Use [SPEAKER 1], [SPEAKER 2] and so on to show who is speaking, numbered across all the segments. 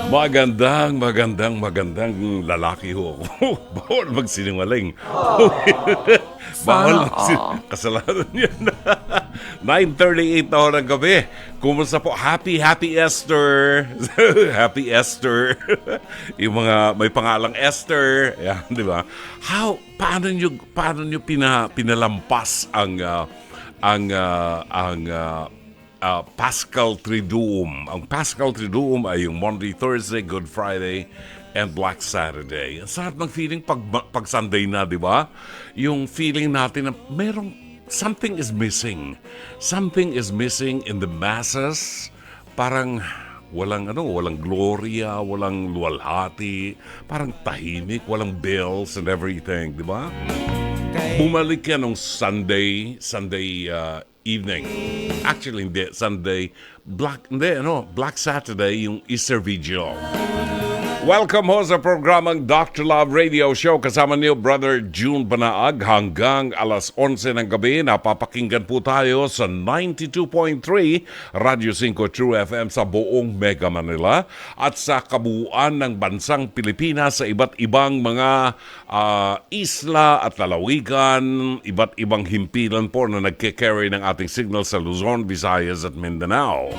[SPEAKER 1] Magandang lalaki ho ako. Bawal magsinungaling. Bawal
[SPEAKER 2] Sana all.
[SPEAKER 1] kasalanan yan. 9:38 na ho ng gabi. Kumusta po? Happy Esther. Happy Esther. Yung mga may pangalang Esther. Yan, di ba? Paano nyo pinalampas ang Paschal Triduum. Ang Paschal Triduum ay yung Monday, Thursday, Good Friday, and Black Saturday. Ang sarap ng feeling pag Sunday na, di ba? Yung feeling natin na something is missing. Something is missing in the masses. Parang walang gloria, walang luwalhati, parang tahimik, walang bells and everything, di ba? Bumalik yan nung Sunday evening. Actually, hindi. Black Saturday, yung Easter Vigil. Welcome ho sa programang Dr. Love Radio Show. Kasama niyo, Brother June Banaag. Hanggang alas 11 ng gabi, napapakinggan po tayo sa 92.3 Radio 5 True FM sa buong Mega Manila at sa kabuuan ng bansang Pilipinas sa iba't ibang mga isla at lalawigan, iba't ibang himpilan po na nagke-carry ng ating signal sa Luzon, Visayas at Mindanao.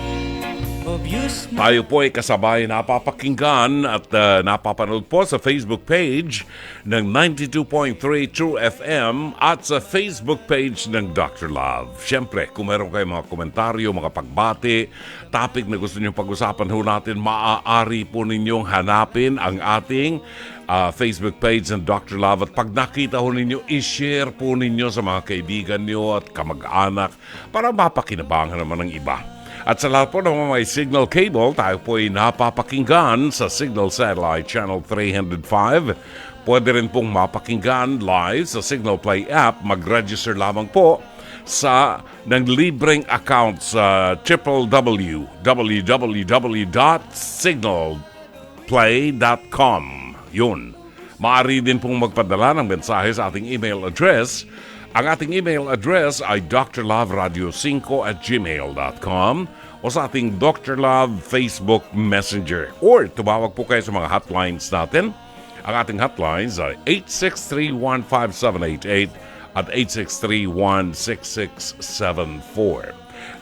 [SPEAKER 1] Tayo po ay kasabay napapakinggan at napapanood po sa Facebook page ng 92.3 True FM at sa Facebook page ng Dr. Love. Siyempre, kung meron kayo mga komentaryo, mga pagbati, topic na gusto nyo pag-usapan ho natin, maaari po ninyong hanapin ang ating Facebook page ng Dr. Love at pag nakita ho ninyo, i-share po ninyo sa mga kaibigan nyo at kamag-anak para mapakinabangan naman ng iba. At sa lahat po ng may signal cable, tayo po ay napapakinggan sa Signal Satellite Channel 305. Pwede rin pong mapakinggan live sa Signal Play app. Mag-register lamang po sa ng libreng account sa www.signalplay.com. Yun. Maaari din pong magpadala ng mensahe sa ating email address. Ang ating email address ay drloveradio5@gmail.com o sa ating Dr. Love Facebook Messenger. Or tumawag po kayo sa mga hotlines natin. Ang ating hotlines ay 863-15788 at 863-16674.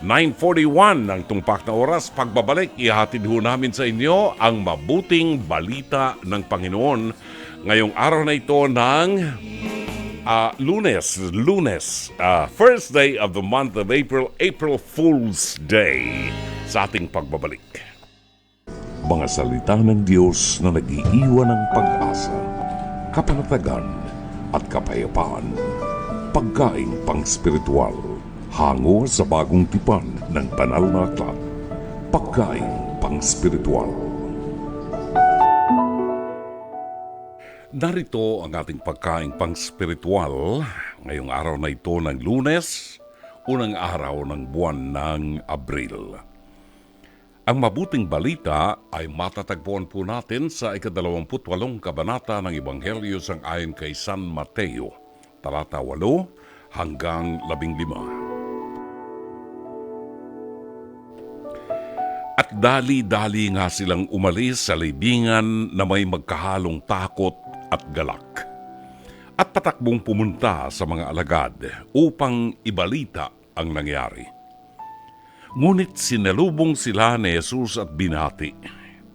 [SPEAKER 1] 9:41 ng tungpak na oras. Pagbabalik, ihatid ho namin sa inyo ang mabuting balita ng Panginoon ngayong araw na ito ng Lunes, first day of the month of April Fool's Day sa ating pagbabalik. Mga salita ng Diyos na nag-iiwan ng pag-asa, kapanatagan at kapayapaan, pagkain pang spiritual, hango sa bagong tipan ng banal na aklat, pagkain pang spiritual. Narito ang ating pagkaing pang-spiritual ngayong araw na ito ng Lunes, unang araw ng buwan ng Abril. Ang mabuting balita ay matatagpuan po natin sa 28 kabanata ng Ebanghelyo sang-ayon kay San Mateo, talata 8 hanggang 15. At dali-dali nga silang umalis sa libingan na may magkahalong takot at galak. At patakbong pumunta sa mga alagad upang ibalita ang nangyari. Ngunit sinalubong sila ni Jesus at binati.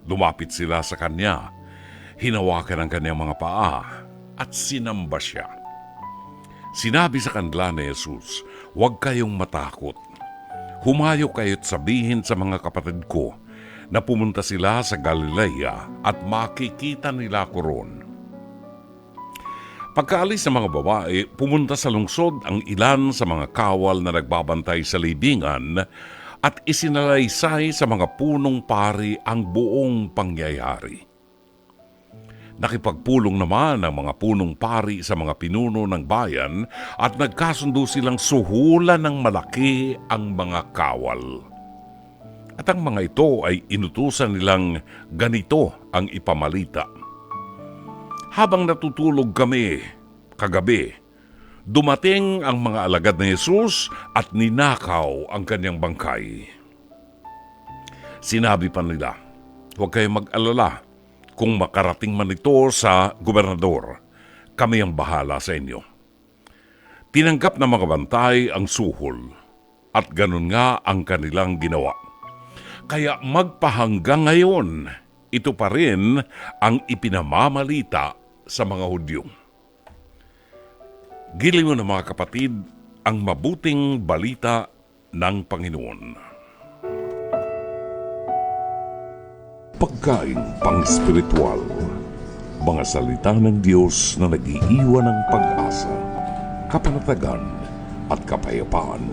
[SPEAKER 1] Lumapit sila sa kanya, hinawakan ang kanyang mga paa at sinamba siya. Sinabi sa kanila ni Jesus, "Huwag kayong matakot. Humayo kayo't sabihin sa mga kapatid ko na pumunta sila sa Galilea at makikita nila ko roon." Pagkaalis ng mga babae, pumunta sa lungsod ang ilan sa mga kawal na nagbabantay sa libingan at isinalaysay sa mga punong pari ang buong pangyayari. Nakipagpulong naman ang mga punong pari sa mga pinuno ng bayan at nagkasundo silang suhulan ng malaki ang mga kawal. At ang mga ito ay inutusan nilang ganito ang ipamalita. Habang natutulog kami kagabi, dumating ang mga alagad ni Jesus at ninakaw ang kanyang bangkay. Sinabi pa nila, Huwag kayong mag-alala. Kung makarating man ito sa gobernador, kami ang bahala sa inyo. Tinanggap ng mga bantay ang suhol at ganun nga ang kanilang ginawa. Kaya magpahanggang ngayon, ito pa rin ang ipinamamalita sa mga Hudyo. Giliw na mga kapatid, ang mabuting balita ng Panginoon. Pagkain pang-spiritual, mga salita ng Diyos na nag-iiwan ng pag-asa, kapanatagan at kapayapaan.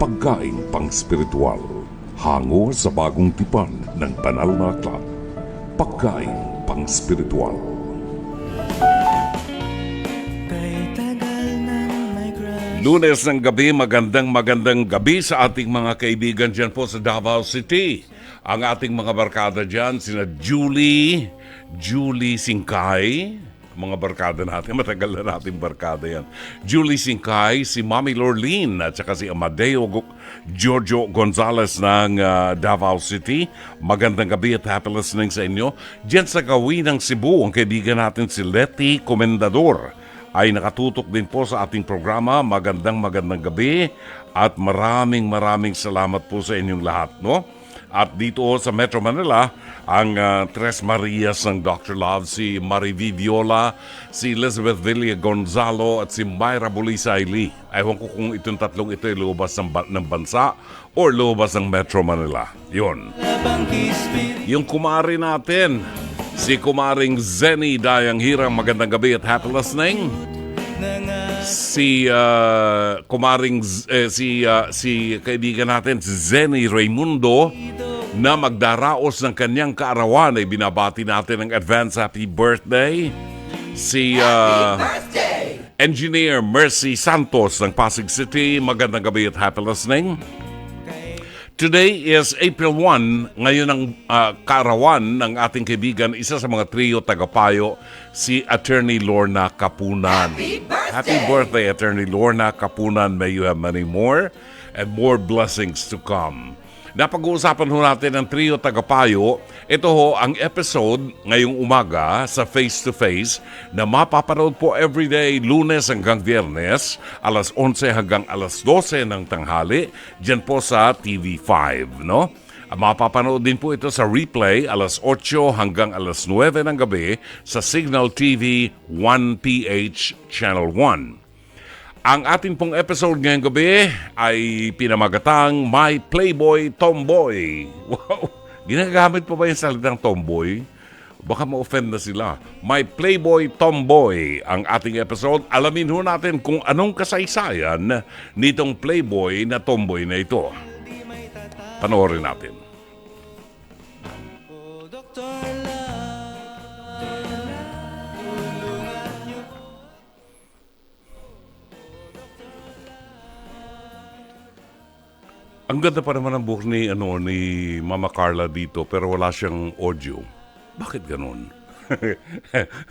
[SPEAKER 1] Pagkain pang-spiritual, hango sa bagong tipan ng banal na aklat. Pagkain pang-spiritual. Lunes ng gabi, magandang gabi sa ating mga kaibigan dyan po sa Davao City. Ang ating mga barkada dyan, sina Julie Singkay, mga barkada natin, matagal na natin barkada yan. Julie Singkay, si Mami Lorlene, at saka si Amadeo Giorgio Gonzalez ng Davao City. Magandang gabi at happy listening sa inyo. Diyan sa gawin ng Cebu, ang kaibigan natin si Letty Comendador ay nakatutok din po sa ating programa. Magandang gabi at maraming salamat po sa inyong lahat, no? At dito sa Metro Manila, ang Tres Marias ng Dr. Love, si Mariví Viola, si Elizabeth Villa Gonzalo at si Myra Bulisaili. Ewan ko kung itong tatlong ito ay lumabas ng bansa o lumabas ng Metro Manila. Yun. Yung kumari natin, si Kumaring Zenny Dayang Hirang, magandang gabi at happy listening. Si kaibigan natin, si Zenny Raimundo, na magdaraos ng kanyang kaarawan ay binabati natin ng advance happy birthday. Si Engineer Mercy Santos ng Pasig City, magandang gabi at happy listening. Today is April 1, ngayon ang kaarawan ng ating kaibigan, isa sa mga trio tagapayo, si Attorney Lorna Kapunan. Happy birthday, Attorney Lorna Kapunan. May you have many more and more blessings to come. Napag-uusapan ho natin ang trio tagapayo. Ito ho ang episode ngayong umaga sa Face to Face na mapapanood po everyday, Lunes hanggang Biyernes, alas 11 hanggang alas 12 ng tanghali, dyan po sa TV5, no? Mapapanood din po ito sa replay alas 8 hanggang alas 9 ng gabi sa Signal TV 1PH Channel 1. Ang ating pong episode ngayong gabi ay pinamagatang My Playboy Tomboy. Wow! Ginagamit pa ba yung salitang tomboy? Baka ma-offend na sila. My Playboy Tomboy ang ating episode. Alamin ho natin kung anong kasaysayan nitong playboy na tomboy na ito. Panoorin natin. Ang ganda pa naman ang buhok ni Mama Carla dito, pero wala siyang audio. Bakit ganun?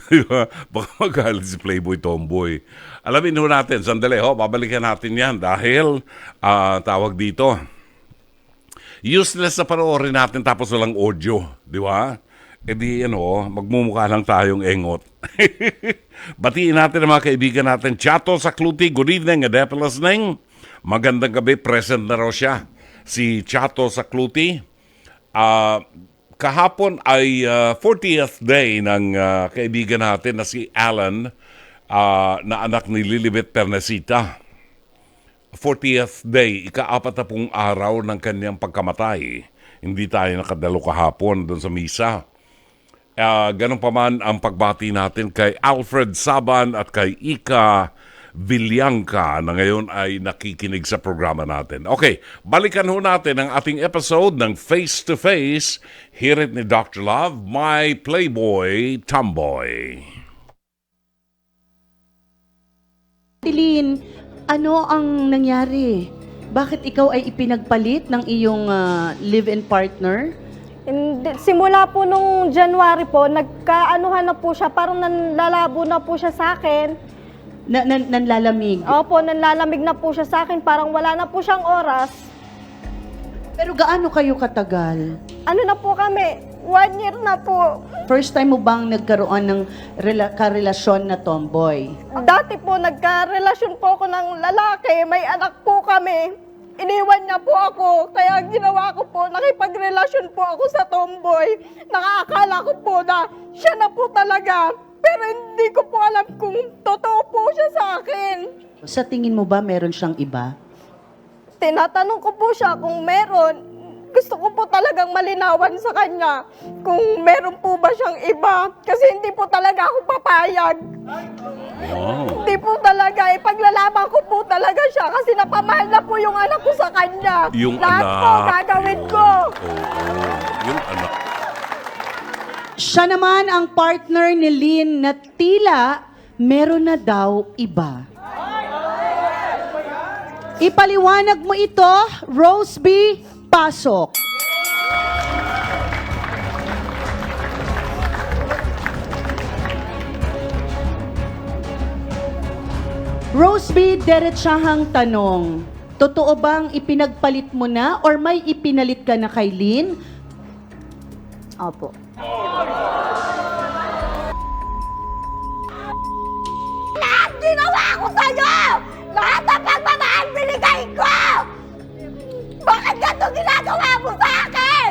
[SPEAKER 1] Diba? Baka magalit si Playboy Tomboy. Alamin ho natin, sandali babalikan natin yan dahil tawag dito. Useless na panoorin natin tapos walang audio, di ba? E di magmumukha lang tayong engot. Batiin natin ang mga kaibigan natin. Chato Sakluti, good evening, happy listening. Magandang gabi, present na raw siya. Si Chato Sakluti. Kahapon ay 40th day ng kaibigan natin na si Alan, na anak ni Lilibet Pernesita. 40th day, ika-40 araw ng kanyang pagkamatay. Hindi tayo nakadalo kahapon doon sa misa. Ganun pa man ang pagbati natin kay Alfred Saban at kay Ika Villangka na ngayon ay nakikinig sa programa natin. Okay, balikan ho natin ang ating episode ng Face to Face. Hear it ni Dr. Love, My Playboy Tomboy.
[SPEAKER 2] Tilin, ano ang nangyari? Bakit ikaw ay ipinagpalit ng iyong live-in partner?
[SPEAKER 3] Simula po nung January po, nagkaanuhan na po siya, parang nanlalabo na po siya sa akin.
[SPEAKER 2] Nanlalamig?
[SPEAKER 3] Opo, nanlalamig na po siya sa akin, parang wala na po siyang oras.
[SPEAKER 2] Pero gaano kayo katagal?
[SPEAKER 3] Ano na po kami, 1 year na po.
[SPEAKER 2] First time mo bang nagkaroon ng karelasyon na tomboy?
[SPEAKER 3] Dati po, nagka-relasyon po ako ng lalaki. May anak po kami. Iniwan niya po ako. Kaya ang ginawa ko po, nakipagrelasyon po ako sa tomboy. Nakakala ko po na siya na po talaga. Pero hindi ko po alam kung totoo po siya sa akin.
[SPEAKER 2] Sa tingin mo ba meron siyang iba?
[SPEAKER 3] Tinatanong ko po siya kung meron. Gusto ko po talagang malinawan sa kanya kung meron po ba siyang iba. Kasi hindi po talaga ako papayag.
[SPEAKER 1] Wow.
[SPEAKER 3] Hindi po talaga. Ipaglalaban ko po talaga siya kasi napamahal na po yung anak ko sa kanya.
[SPEAKER 1] Yung
[SPEAKER 3] Lahat
[SPEAKER 1] anak.
[SPEAKER 3] po gagawin ko.
[SPEAKER 1] Oo. Yung anak.
[SPEAKER 2] Siya naman ang partner ni Lynn na tila meron na daw iba. Ipaliwanag mo ito, Rose B. Pasok. Rose B, diretsahang tanong. Totoo bang ipinagpalit mo na or may ipinalit ka na kay Lynn?
[SPEAKER 3] Opo. Lahat ginawa ko sa'yo! Lahat ng pagmamahal binigay ko! Bakit ganito ginagawa mo sa akin?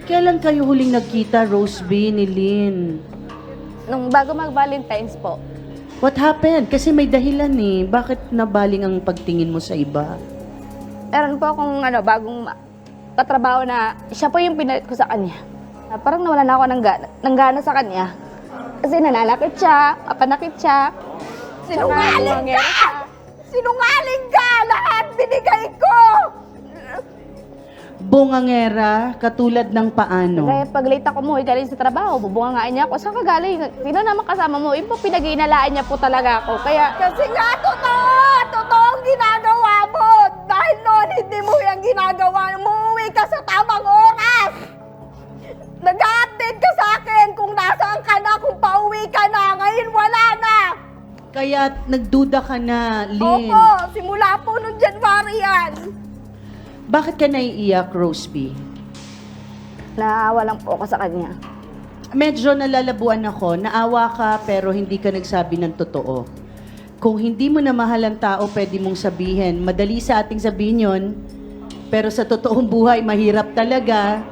[SPEAKER 2] Kailan kayo huling nagkita, Rose B, ni Lynn?
[SPEAKER 4] Nung bago mag-Valentine's po,
[SPEAKER 2] What happened? Kasi may dahilan eh. Bakit nabaling ang pagtingin mo sa iba?
[SPEAKER 4] meron po akong bagong katrabaho na siya po yung pinalit ko sa kanya. Parang nawalan ako ng gana sa kanya. Kasi nananakit siya, apanakit siya.
[SPEAKER 3] Sinungaling ka! Sinungaling ka! Lahat binigay ko!
[SPEAKER 2] Bungangera, katulad ng paano?
[SPEAKER 4] Kaya pag late ako mo, galing sa trabaho, bubungangain niya ako. Saan ka galing? Sino naman kasama mo? Yung po pinag-iinalaan niya po talaga ako. Kaya
[SPEAKER 3] Kasi nga, totoo! Totoo ang ginagawa mo! Dahil noon, hindi mo yung ginagawa. Umuwi ka sa tamang oras! Nag-update ka sa akin kung nasaan ka na, kung pauwi ka na. Ngayon, wala na!
[SPEAKER 2] Kaya nagduda ka na, Lynn.
[SPEAKER 3] Opo, simula po noong January yan.
[SPEAKER 2] Bakit ka naiiyak, Rose B?
[SPEAKER 4] naawa lang po ako sa kanya.
[SPEAKER 2] Medyo nalalabuan ako, naawa ka pero hindi ka nagsabi ng totoo. Kung hindi mo na mahal ang tao, pwede mong sabihin. Madali sa ating sabihin yun, pero sa totoong buhay, mahirap talaga.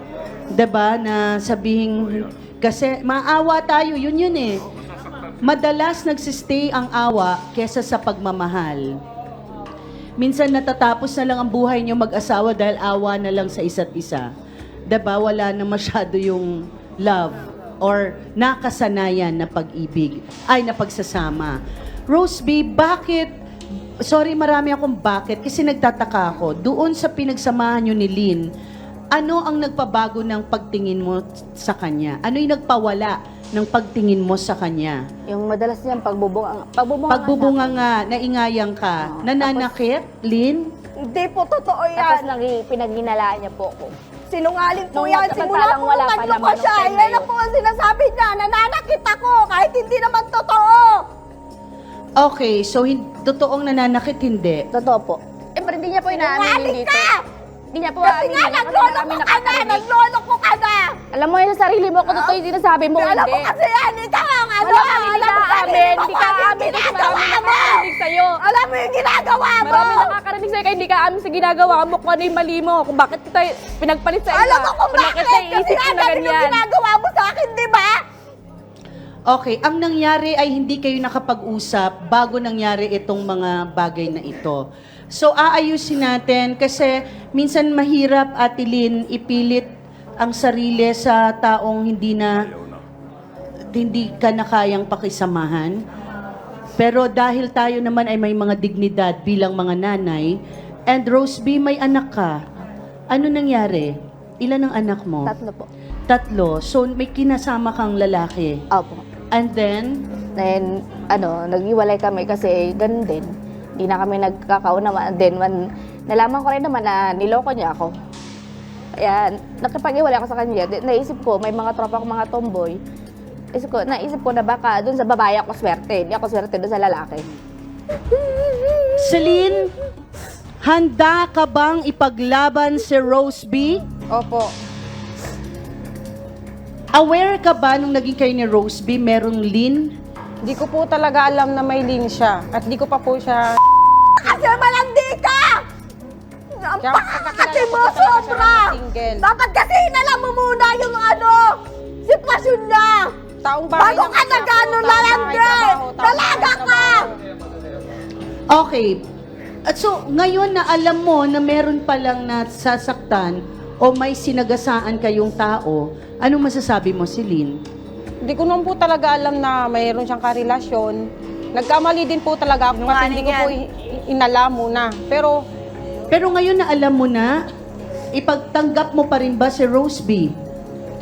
[SPEAKER 2] 'Di ba na sabihin, kasi maawa tayo, yun eh. Madalas nagsistay ang awa kesa sa pagmamahal. Minsan natatapos na lang ang buhay niyo mag-asawa dahil awa na lang sa isa't isa. 'Di ba wala na masyado yung love or nakasanayan na pag-ibig, ay na pagsasama. Rose B, bakit, sorry marami akong bakit, kasi nagtataka ako, doon sa pinagsamahan niyo ni Lynn, ano ang nagpabago ng pagtingin mo sa kanya? Ano yung nagpawala ng pagtingin mo sa kanya?
[SPEAKER 4] Yung madalas niyang pagbubunga
[SPEAKER 2] Pagbubunga nga, naingayan ka, nananakit, Lynn?
[SPEAKER 3] Hindi po totoo
[SPEAKER 4] Tapos
[SPEAKER 3] yan.
[SPEAKER 4] pinag-inalaan niya po ako.
[SPEAKER 3] Sinungaling po
[SPEAKER 4] Nung
[SPEAKER 3] yan.
[SPEAKER 4] magkapantalang
[SPEAKER 3] Simula po
[SPEAKER 4] wala
[SPEAKER 3] nung
[SPEAKER 4] pa
[SPEAKER 3] nagluko
[SPEAKER 4] naman
[SPEAKER 3] siya.
[SPEAKER 4] nung time
[SPEAKER 3] Yan
[SPEAKER 4] na
[SPEAKER 3] na
[SPEAKER 4] yun.
[SPEAKER 3] po ang sinasabi niya. Nananakit ako kahit hindi naman totoo.
[SPEAKER 2] Okay, so totoong nananakit, hindi.
[SPEAKER 4] Totoo po. Eh, pero hindi niya po inaaminin
[SPEAKER 3] Sinungaling
[SPEAKER 4] dito.
[SPEAKER 3] ka!
[SPEAKER 4] Hindi niya po
[SPEAKER 3] Kasi nga,
[SPEAKER 4] aaminin.
[SPEAKER 3] naglolo ko ka na! Naglolo ko ka na!
[SPEAKER 4] Alam mo yun sa sarili mo kung totoo yung sinasabi mo,
[SPEAKER 3] Alam mo
[SPEAKER 4] hindi.
[SPEAKER 3] kasi yan, ikaw ang ano!
[SPEAKER 4] Wala kang hindi
[SPEAKER 3] alam mo
[SPEAKER 4] ka
[SPEAKER 3] sarili
[SPEAKER 4] amin.
[SPEAKER 3] mo
[SPEAKER 4] Hindi
[SPEAKER 3] kung
[SPEAKER 4] ka
[SPEAKER 3] ano yung
[SPEAKER 4] amin. Kasi
[SPEAKER 3] ginagawa
[SPEAKER 4] marami
[SPEAKER 3] mo!
[SPEAKER 4] nakakarinig sa'yo.
[SPEAKER 3] Alam mo yung ginagawa mo!
[SPEAKER 4] Marami nakakarinig sa'yo kaya hindi ka amin sa ginagawa mo kung ano yung mali mo. Kung bakit kita pinagpalit sa iba.
[SPEAKER 3] Alam mo kung bakit! Kasi
[SPEAKER 4] naisip
[SPEAKER 3] nga,
[SPEAKER 4] mo na
[SPEAKER 3] ganun yung
[SPEAKER 4] ganyan.
[SPEAKER 3] ginagawa mo sa akin, di ba?
[SPEAKER 2] Okay, ang nangyari ay hindi kayo nakapag-usap bago nangyari itong mga bagay na ito. So, aayusin natin kasi minsan mahirap, Ate Lynn, ipilit ang sarili sa taong hindi ka na kayang pakisamahan. Pero dahil tayo naman ay may mga dignidad bilang mga nanay, and Rose B, may anak ka. Ano nangyari? Ilan ang anak mo?
[SPEAKER 4] 3 po.
[SPEAKER 2] 3. So, may kinasama kang lalaki.
[SPEAKER 4] Opo.
[SPEAKER 2] And then,
[SPEAKER 4] Then, nag-iwalay kami kasi ganun din. Hindi na kami nagkakaunawaan. Then, nalaman ko rin naman na niloko niya ako. Kaya, nakipag-iwalay ako sa kanya. Naisip ko, may mga tropa ko mga tomboy. Naisip ko na baka dun sa babae ako swerte. Hindi ako swerte dun sa lalaki.
[SPEAKER 2] Celine, handa ka bang ipaglaban si Rose B?
[SPEAKER 3] Opo.
[SPEAKER 2] Aware ka ba nung naging kayo ni Roseby, merong Lynn?
[SPEAKER 5] Di ko po talaga alam na may link siya. At di ko pa po siya...
[SPEAKER 3] Kasi malandi ka! Ang
[SPEAKER 5] Kaya
[SPEAKER 3] pakakasi mo,
[SPEAKER 5] kakilala ko po talaga siya
[SPEAKER 3] sobra!
[SPEAKER 5] na single.
[SPEAKER 3] Dapat kasi inalam mo muna yung sitwasyon niya!
[SPEAKER 5] Taong bahay
[SPEAKER 3] Bago
[SPEAKER 5] lang
[SPEAKER 3] ka
[SPEAKER 5] po
[SPEAKER 3] nag-ano
[SPEAKER 5] ako, taong
[SPEAKER 3] lalandi!
[SPEAKER 5] bahay trabaho, taong
[SPEAKER 3] Dalaga
[SPEAKER 5] bahay
[SPEAKER 3] ka!
[SPEAKER 5] trabaho.
[SPEAKER 2] Okay. At so, ngayon na alam mo na meron palang nasasaktan o may sinagasaan kayong tao, anong masasabi mo, si Lynn?
[SPEAKER 5] Hindi ko naman po talaga alam na mayroon siyang karelasyon. Nagkamali din po talaga ako kasi hindi ko po inalam muna. Pero
[SPEAKER 2] Pero ngayon na alam mo na, ipagtanggap mo pa rin ba si Roseby?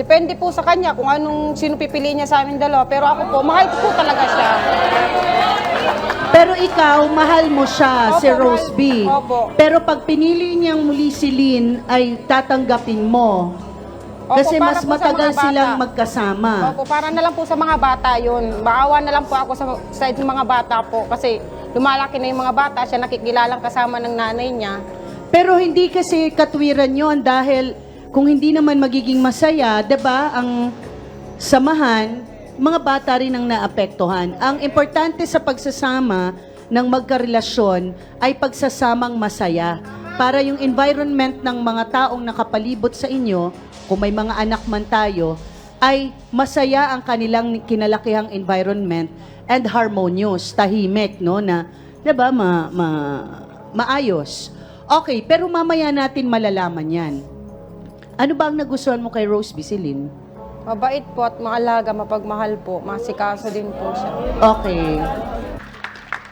[SPEAKER 5] depende po sa kanya kung anong sino pipiliin niya sa amin dalawa. Pero ako po, mahal ko po talaga siya.
[SPEAKER 2] Pero ikaw, mahal mo siya,
[SPEAKER 5] Opo,
[SPEAKER 2] si Roseby.
[SPEAKER 5] Opo.
[SPEAKER 2] Pero pag pinili niyang muli si Lynn, ay tatanggapin mo.
[SPEAKER 5] Opo,
[SPEAKER 2] Kasi
[SPEAKER 5] para
[SPEAKER 2] mas
[SPEAKER 5] po sa
[SPEAKER 2] matagal
[SPEAKER 5] mga bata.
[SPEAKER 2] silang magkasama.
[SPEAKER 5] Opo, para na lang po sa mga bata yun. Maawa na lang po ako sa side ng mga bata po. Kasi lumalaki na yung mga bata, siya nakikilalang kasama ng nanay niya.
[SPEAKER 2] Pero hindi kasi katwiran yon dahil kung hindi naman magiging masaya, 'di ba, ang samahan, mga bata rin ang naapektuhan. Ang importante sa pagsasama ng magkarelasyon ay pagsasamang masaya para yung environment ng mga taong nakapalibot sa inyo, kung may mga anak man tayo, ay masaya ang kanilang kinalakihang environment and harmonious, tahimik, no, na 'di ba, maayos. Okay, pero mamaya natin malalaman 'yan. Ano ba ang nagustuhan mo kay Roseby, si Lynn?
[SPEAKER 5] Mabait po at maalaga, mapagmahal po. Masikaso din po siya.
[SPEAKER 2] Okay.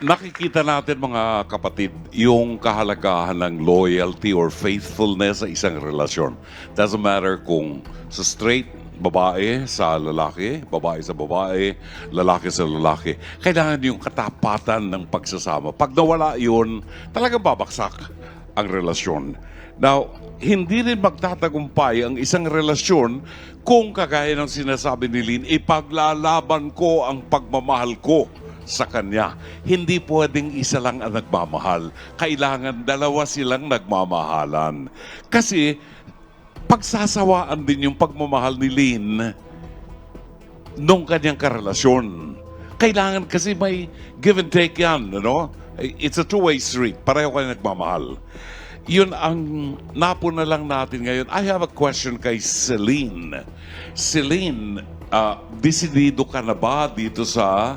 [SPEAKER 1] Nakikita natin mga kapatid yung kahalagahan ng loyalty or faithfulness sa isang relasyon. Doesn't matter kung sa straight, babae sa lalaki, babae sa babae, lalaki sa lalaki. Kailangan yung katapatan ng pagsasama. Pag nawala yun, talagang babaksak ang relasyon. Now, hindi rin magtatagumpay ang isang relasyon kung kagaya ng sinasabi ni Lynn, ipaglalaban ko ang pagmamahal ko sa kanya. Hindi pwedeng isa lang ang nagmamahal. Kailangan dalawa silang nagmamahalan. Kasi pagsasawaan din yung pagmamahal ni Lynn nung kanyang karelasyon. Kailangan kasi may give and take yan, ano? It's a two-way street. Pareho kayo nagmamahal. Yun ang napuna lang natin ngayon. I have a question kay Celine. Celine, desidido ka na ba dito sa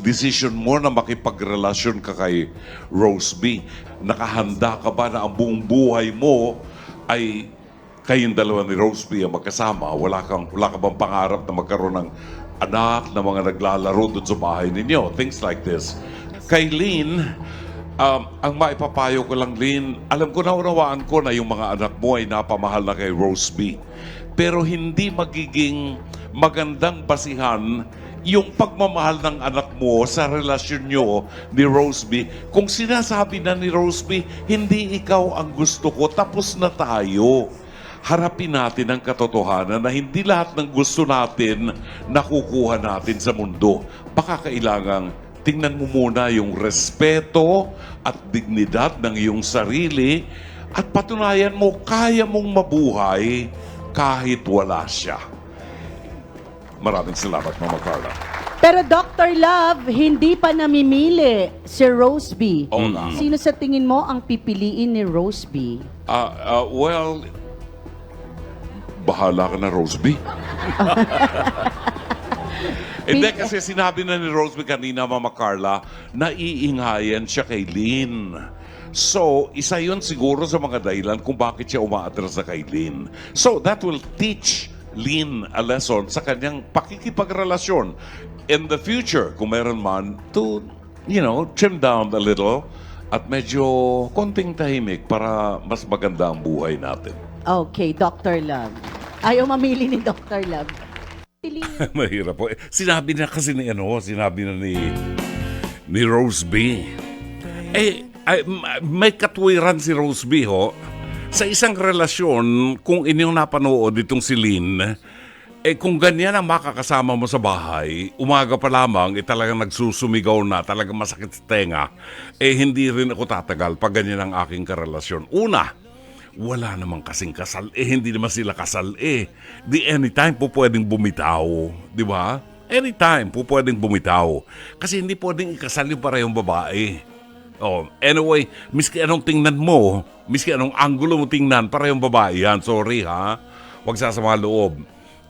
[SPEAKER 1] decision mo na makipagrelasyon ka kay Roseby? Nakahanda ka ba na ang buong buhay mo ay kayong dalawa ni Roseby ang magkasama? Wala ka bang pangarap na magkaroon ng anak na mga naglalaro doon sa bahay ninyo? Things like this. Kay Lynn, ang maipapayo ko lang, Lynn, alam ko na unawaan ko na yung mga anak mo ay napamahal na kay Roseby. Pero hindi magiging magandang basihan yung pagmamahal ng anak mo sa relasyon nyo ni Roseby. Kung sinasabi na ni Roseby, hindi ikaw ang gusto ko, tapos na tayo. Harapin natin ang katotohanan na hindi lahat ng gusto natin nakukuha natin sa mundo. Baka kailangang tingnan mo muna yung respeto at dignidad ng iyong sarili at patunayan mo kaya mong mabuhay kahit wala siya. Maraming salamat, Mama Carla.
[SPEAKER 2] Pero Dr. Love, hindi pa namimili si Roseby.
[SPEAKER 1] Oo nga.
[SPEAKER 2] Sino sa tingin mo ang pipiliin ni Roseby?
[SPEAKER 1] Well, bahala ka na, Roseby. Hindi, kasi sinabi na ni Roseby kanina, Mama Carla, naiingayan siya kay Lynn. So, isa yun siguro sa mga dahilan kung bakit siya umaatras na kay Lynn. So, that will teach Lynn a lesson sa kanyang pakikipagrelasyon in the future, kung meron man, to, trim down a little at medyo konting tahimik para mas maganda ang buhay natin.
[SPEAKER 2] Okay, Dr. Love. Ayaw mamili ni Dr. Love.
[SPEAKER 1] Mahirap po. Sinabi na ni Roseby. May katwiran si Roseby, ho. Sa isang relasyon, kung inyong napanood itong si Lynn, kung ganyan ang makakasama mo sa bahay, umaga pa lamang, talagang nagsusumigaw na, talagang masakit sa tenga, hindi rin ako tatagal pag ganyan ang aking karelasyon. Una, wala namang kasing kasal. Hindi naman sila kasal Di anytime po pwedeng bumitaw. Di ba? Anytime po pwedeng bumitaw. Kasi hindi pwedeng ikasal yung parehong babae. Anyway, miski anong tingnan mo, miski anong anggulo mo tingnan, parehong babae yan. Sorry ha. Huwag sasama loob.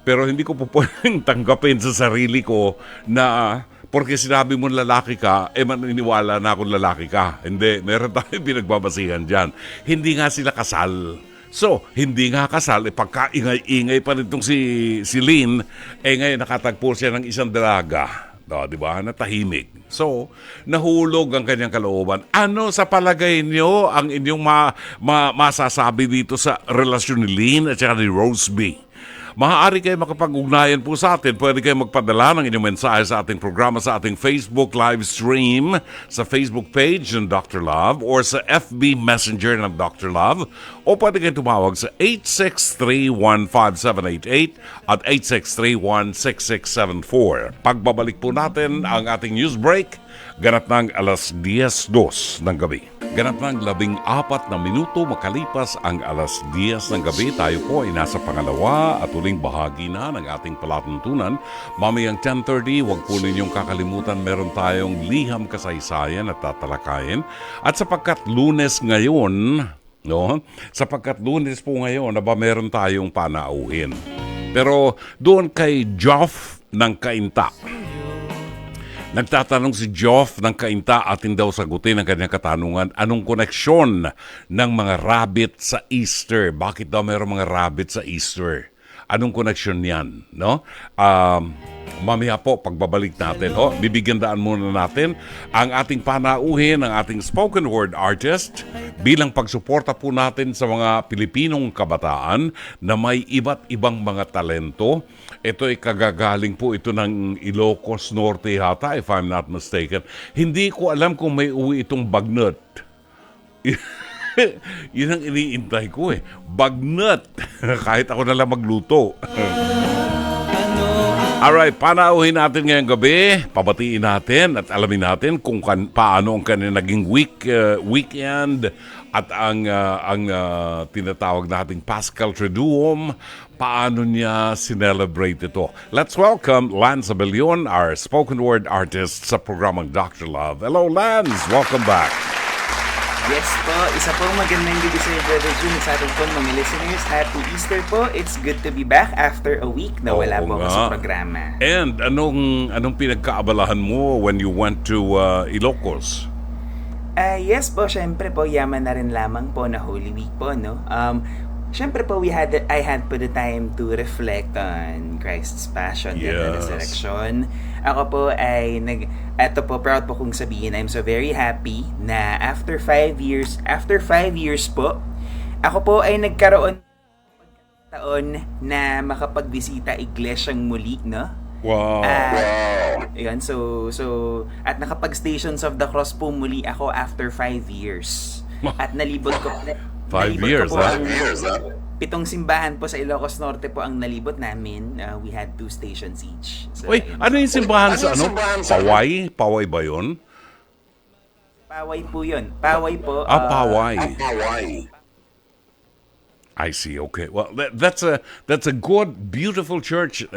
[SPEAKER 1] Pero hindi ko po pwedeng tanggapin sa sarili ko na porque sinabi mo lalaki ka, maniniwala na akong lalaki ka. Hindi, meron tayong pinagbabasihan dyan. Hindi nga sila kasal. So, hindi nga kasal, pagkaingay-ingay pa nitong si Lynn, ngayon nakatagpo siya ng isang dalaga. Di ba? Natahimik. So, nahulog ang kanyang kalooban. Ano sa palagay niyo ang inyong masasabi dito sa relasyon ni Lynn at saka ni Rose B? Maaari kayo makapag-ugnayan po sa atin. Pwede kayo magpadala ng inyong mensahe sa ating programa sa ating Facebook live stream, sa Facebook page ng Dr. Love or sa FB Messenger ng Dr. Love, o pwede kayo tumawag sa 863-15788 at 863-16674. Pagbabalik po natin ang ating news break, ganap ng alas 10:02 ng gabi. Ganap ng 14 na minuto makalipas ang alas 10 ng gabi. Tayo po ay nasa pangalawa at uling bahagi na ng ating palatuntunan. Mamayang 10:30, huwag po ninyong kakalimutan, meron tayong liham kasaysayan at tatalakayin. At sapagkat Lunes ngayon, sapagkat Lunes po ngayon, meron tayong panauhin. Pero doon kay Joff ng Kainta. Nagtatanong si Joff ng Kainta, atin daw sagutin ang kanyang katanungan, anong koneksyon ng mga rabbit sa Easter? Bakit daw mayroong mga rabbit sa Easter? Anong koneksyon yan? No? Mamaya po, pagbabalik natin, bibigyan daan muna natin ang ating panauhin, ang ating spoken word artist bilang pagsuporta po natin sa mga Pilipinong kabataan na may iba't ibang mga talento. Ito ay kagagaling po ito ng Ilocos Norte hata, if I'm not mistaken. Hindi ko alam kung may uwi itong bagnut. Yun ang iniintay ko Bagnut. Kahit ako na lang magluto. Alright, panauhin natin ngayong gabi. Pabatiin natin at alamin natin kung paano ang kanyang naging weekend at ang tinatawag nating Paschal Triduum. Paano niya sinelebrate ito? Let's welcome Lance Abellion, our spoken word artist sa programang Dr. Love. Hello, Lance! Welcome back.
[SPEAKER 6] Yes po, isa po magandang gabi sa iyo, Brother June, sa ating po mga listeners. Happy Easter po. It's good to be back after a week na wala po ako sa programa.
[SPEAKER 1] And anong pinagkaabalahan mo when you went to Ilocos?
[SPEAKER 6] Yes po, syempre po, yaman na rin lamang po na Holy Week po, no? Syempre po, I had po the time to reflect on Christ's passion and resurrection. Ako po ay eto po, proud po kong sabihin, I'm so very happy na after 5 years po, ako po ay nagkaroon taon na makapagbisita iglesyang muli, no?
[SPEAKER 1] Wow.
[SPEAKER 6] Ayan, so at nakapag-Stations of the Cross po muli ako after 5 years. At nalibot ko
[SPEAKER 1] 5 years, ha?
[SPEAKER 6] 7 simbahan po sa Ilocos Norte po ang nalibot namin. We had 2 stations each. So,
[SPEAKER 1] Uy, ano yung simbahan sa ano? Paway? Paway ba yun?
[SPEAKER 6] Paway po yun. Paway po.
[SPEAKER 1] Paway. I see, okay. Well, that's a good, beautiful church.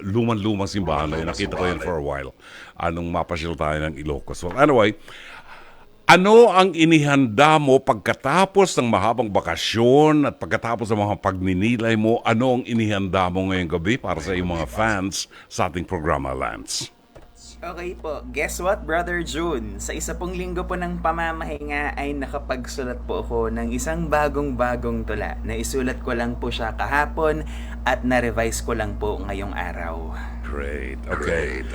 [SPEAKER 1] Lumang-lumang simbahan na yun. Nakita ko yun for a while. Anong mapasyal tayo ng Ilocos. Well, anyway, ano ang inihanda mo pagkatapos ng mahabang bakasyon at pagkatapos ng mga pagninilay mo? Ano ang inihanda mo ngayong gabi para sa iyong mga fans sa ating programa, Lance?
[SPEAKER 6] Okay po. Guess what, Brother June? Sa isa pong linggo po ng pamamahinga ay nakapagsulat po ako ng isang bagong-bagong tula. Naisulat ko lang po siya kahapon at na-revise ko lang po ngayong araw.
[SPEAKER 1] Great. Okay.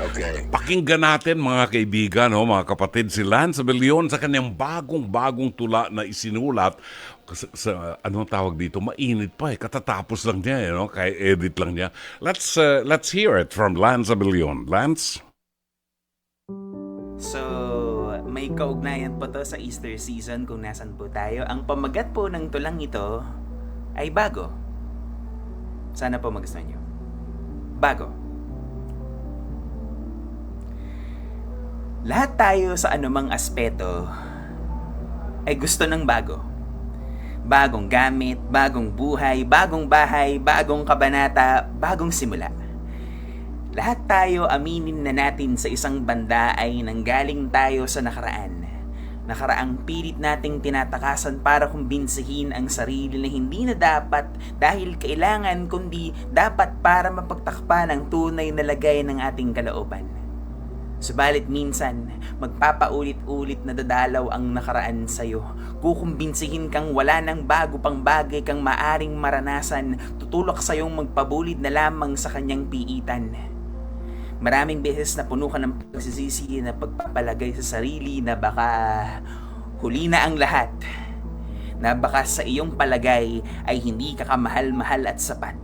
[SPEAKER 1] Pakinggan natin mga kaibigan, mga kapatid, si Lance Abellion sa kanyang bagong-bagong tula na isinulat sa anong tawag dito, mainit pa katatapos lang niya, kaya edit lang niya. Let's hear it from Lance Abellion. Lance?
[SPEAKER 6] So, may kaugnayan po to sa Easter season kung nasan po tayo. Ang pamagat po ng tulang ito ay bago. Sana po magustuhan nyo. Bago. Lahat tayo sa anumang aspeto ay gusto ng bago. Bagong gamit, bagong buhay, bagong bahay, bagong kabanata, bagong simula. Lahat tayo, aminin na natin, sa isang banda ay nanggaling tayo sa nakaraan. Nakaraang pilit nating tinatakasan para kumbinsihin ang sarili na hindi na dapat dahil kailangan, kundi dapat para mapagtakpan ang tunay na lagay ng ating kalooban. Subalit minsan, magpapaulit-ulit na dadalaw ang nakaraan sa'yo. Kukumbinsihin kang wala ng bago pang bagay kang maaring maranasan, tutulak sa'yong magpabulid na lamang sa kanyang piitan. Maraming beses na puno ka ng pagsisisi na pagpapalagay sa sarili na baka huli na ang lahat. Na baka sa iyong palagay ay hindi ka kamahal-mahal at sapat.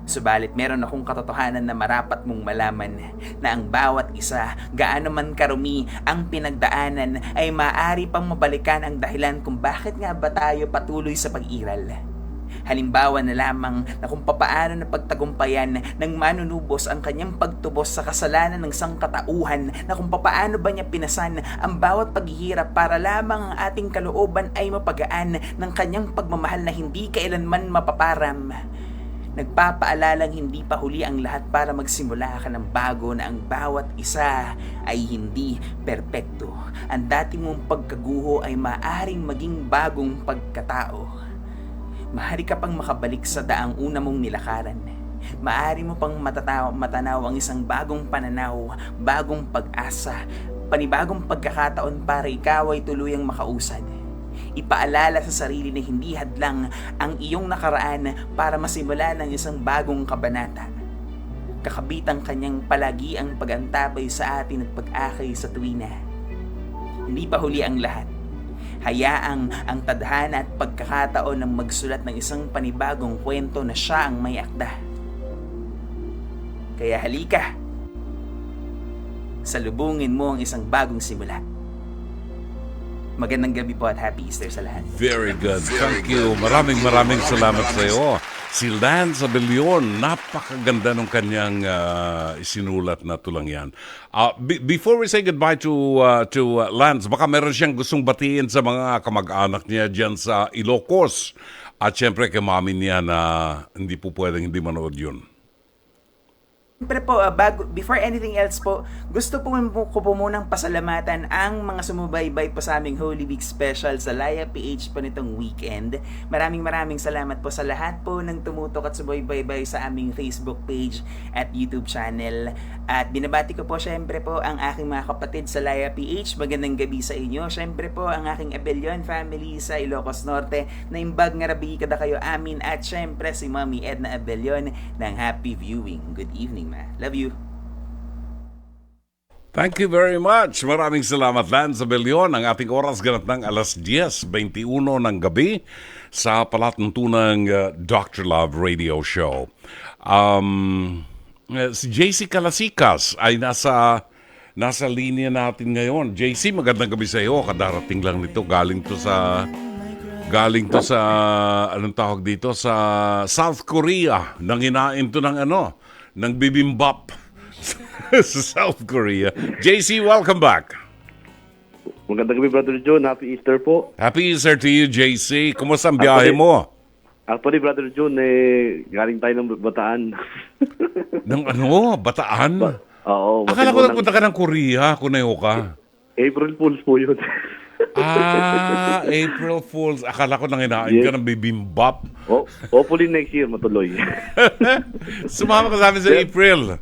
[SPEAKER 6] Subalit meron akong katotohanan na marapat mong malaman na ang bawat isa, gaano man karumi ang pinagdaanan, ay maaari pang mabalikan ang dahilan kung bakit nga ba tayo patuloy sa pag-iral. Halimbawa na lamang na kung papaano na pagtagumpayan ng manunubos ang kanyang pagtubos sa kasalanan ng sangkatauhan, na kung papaano ba niya pinasan ang bawat paghihirap para lamang ang ating kalooban ay mapagaan ng kanyang pagmamahal na hindi kailanman mapaparam. Nagpapaalalang hindi pa huli ang lahat para magsimula ka ng bago, na ang bawat isa ay hindi perpekto. Ang dati mong pagkaguho ay maaaring maging bagong pagkatao. Maaari ka pang makabalik sa daang una mong nilakaran. Maaari mo pang matanaw ang isang bagong pananaw, bagong pag-asa, panibagong pagkakataon para ikaw ay tuluyang makausad. Ipaalala sa sarili na hindi hadlang ang iyong nakaraan para masimula ng isang bagong kabanata. Kakabitang kanyang palagi ang pag-antabay sa atin at pag-akay sa tuwina. Hindi pa huli ang lahat. Hayaang ang tadhana at pagkakataon ng magsulat ng isang panibagong kwento na siya ang may akda. Kaya halika, salubungin mo ang isang bagong simula. Magandang gabi po at Happy Easter sa lahat.
[SPEAKER 1] Very good. Thank you. Maraming salamat sa iyo. Si Lance Abellion, napakaganda ng kanyang isinulat na tulang yan. Before we say goodbye to Lance, baka meron siyang gustong batiin sa mga kamag-anak niya dyan sa Ilocos. At syempre kay mami niya na hindi po pwedeng hindi manood yun.
[SPEAKER 6] Siyempre po, before anything else po, gusto po ko munang pasalamatan ang mga sumubaybay po sa aming Holy Week Special sa Laya PH po nitong weekend. Maraming salamat po sa lahat po ng tumutok at sumubaybay sa aming Facebook page at YouTube channel. At binabati ko po siyempre po ang aking mga kapatid sa Laya PH. Magandang gabi sa inyo. Siyempre po ang aking Abellion family sa Ilocos Norte, na imbag nga rabi kada kayo amin. At siyempre si Mami Edna Abellion ng Happy Viewing. Good evening, ma. Love you.
[SPEAKER 1] Thank you very much. Maraming salamat, Lance Abellion. Ang ating oras ganap ng alas 10:21 ng gabi sa palatuntunang Dr. Love Radio Show. Si JC Calasikas ay nasa linya natin ngayon. JC, magandang gabi sa iyo. Kadarating lang nito. Galing to sa anong tawag dito, sa South Korea. Nanginain to ng bibimbap sa South Korea. JC, welcome back.
[SPEAKER 7] Magandang gabi, Brother John. Happy Easter po.
[SPEAKER 1] Happy Easter to you, JC. Kumusta ang biyahe mo?
[SPEAKER 7] Actually, Brother John, galing tayo ng Bataan.
[SPEAKER 1] Bataan?
[SPEAKER 7] Oo.
[SPEAKER 1] Akala ko nagpunta ka ng Korea, kunayo ka.
[SPEAKER 7] April Fools po yun.
[SPEAKER 1] April Fools. Akala ko nanginain ka ng bibimbap.
[SPEAKER 7] Hopefully next year matuloy.
[SPEAKER 1] Sumama ka sa amin sa April.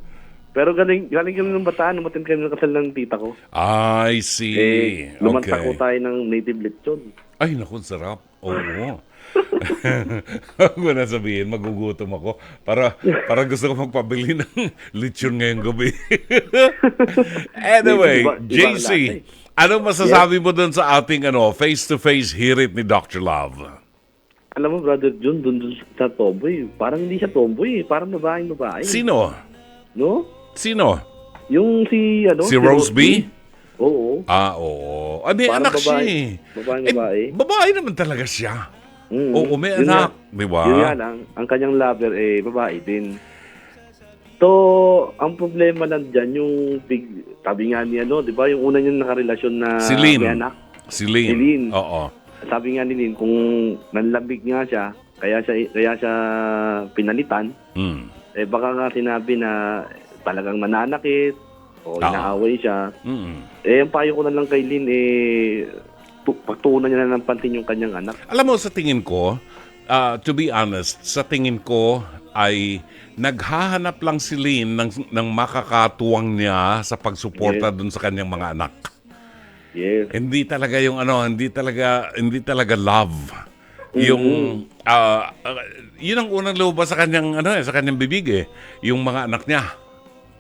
[SPEAKER 7] Pero galing kami ng Bataan, umatin kami ng kasal ng tita ko.
[SPEAKER 1] I see.
[SPEAKER 7] Lumanta ko
[SPEAKER 1] Okay.
[SPEAKER 7] tayo ng native lechon.
[SPEAKER 1] Ay, naku, sarap. Oo. Huwag mo na sabihin, magugutom ako. Para gusto ko magpabili ng lechon ngayong gabi. Anyway,
[SPEAKER 7] Iba
[SPEAKER 1] JC, ano masasabi mo dun sa ating face-to-face hirit ni Dr. Love?
[SPEAKER 7] Alam mo, Brother John, dun sa tomboy, parang hindi siya tomboy, parang babae.
[SPEAKER 1] Sino?
[SPEAKER 7] No?
[SPEAKER 1] Sino?
[SPEAKER 7] Yung si
[SPEAKER 1] Rose B?
[SPEAKER 7] Oo.
[SPEAKER 1] Oo. May
[SPEAKER 7] Parang
[SPEAKER 1] anak siya
[SPEAKER 7] babae. Babae.
[SPEAKER 1] Babae naman talaga siya.
[SPEAKER 7] Mm.
[SPEAKER 1] Oo, may
[SPEAKER 7] Yun
[SPEAKER 1] anak. Di ba?
[SPEAKER 7] Yun nga lang, ang kanyang lover babae din. So, ang problema lang dyan, yung sabi nga niya, di ba, yung una niyang nakarelasyon na
[SPEAKER 1] Si Lynn.
[SPEAKER 7] may anak.
[SPEAKER 1] Si Lynn.
[SPEAKER 7] Si Lynn.
[SPEAKER 1] Oo.
[SPEAKER 7] sabi nga ni Lynn, kung nanlambig nga siya, kaya siya pinalitan, baka nga sinabi na talagang mananakit o inaaway siya. Ang payo ko na lang kay Lynn, pagtuunan niya na ng pansin yung kanyang anak.
[SPEAKER 1] Alam mo, sa tingin ko, to be honest, sa tingin ko ay naghahanap lang si Lynn ng makakatuwang niya sa pagsuporta dun sa kanyang mga anak.
[SPEAKER 7] Yes.
[SPEAKER 1] Hindi talaga yung hindi talaga love. Yung yun ang unang lumabas sa kanyang sa kanyang bibig yung mga anak niya.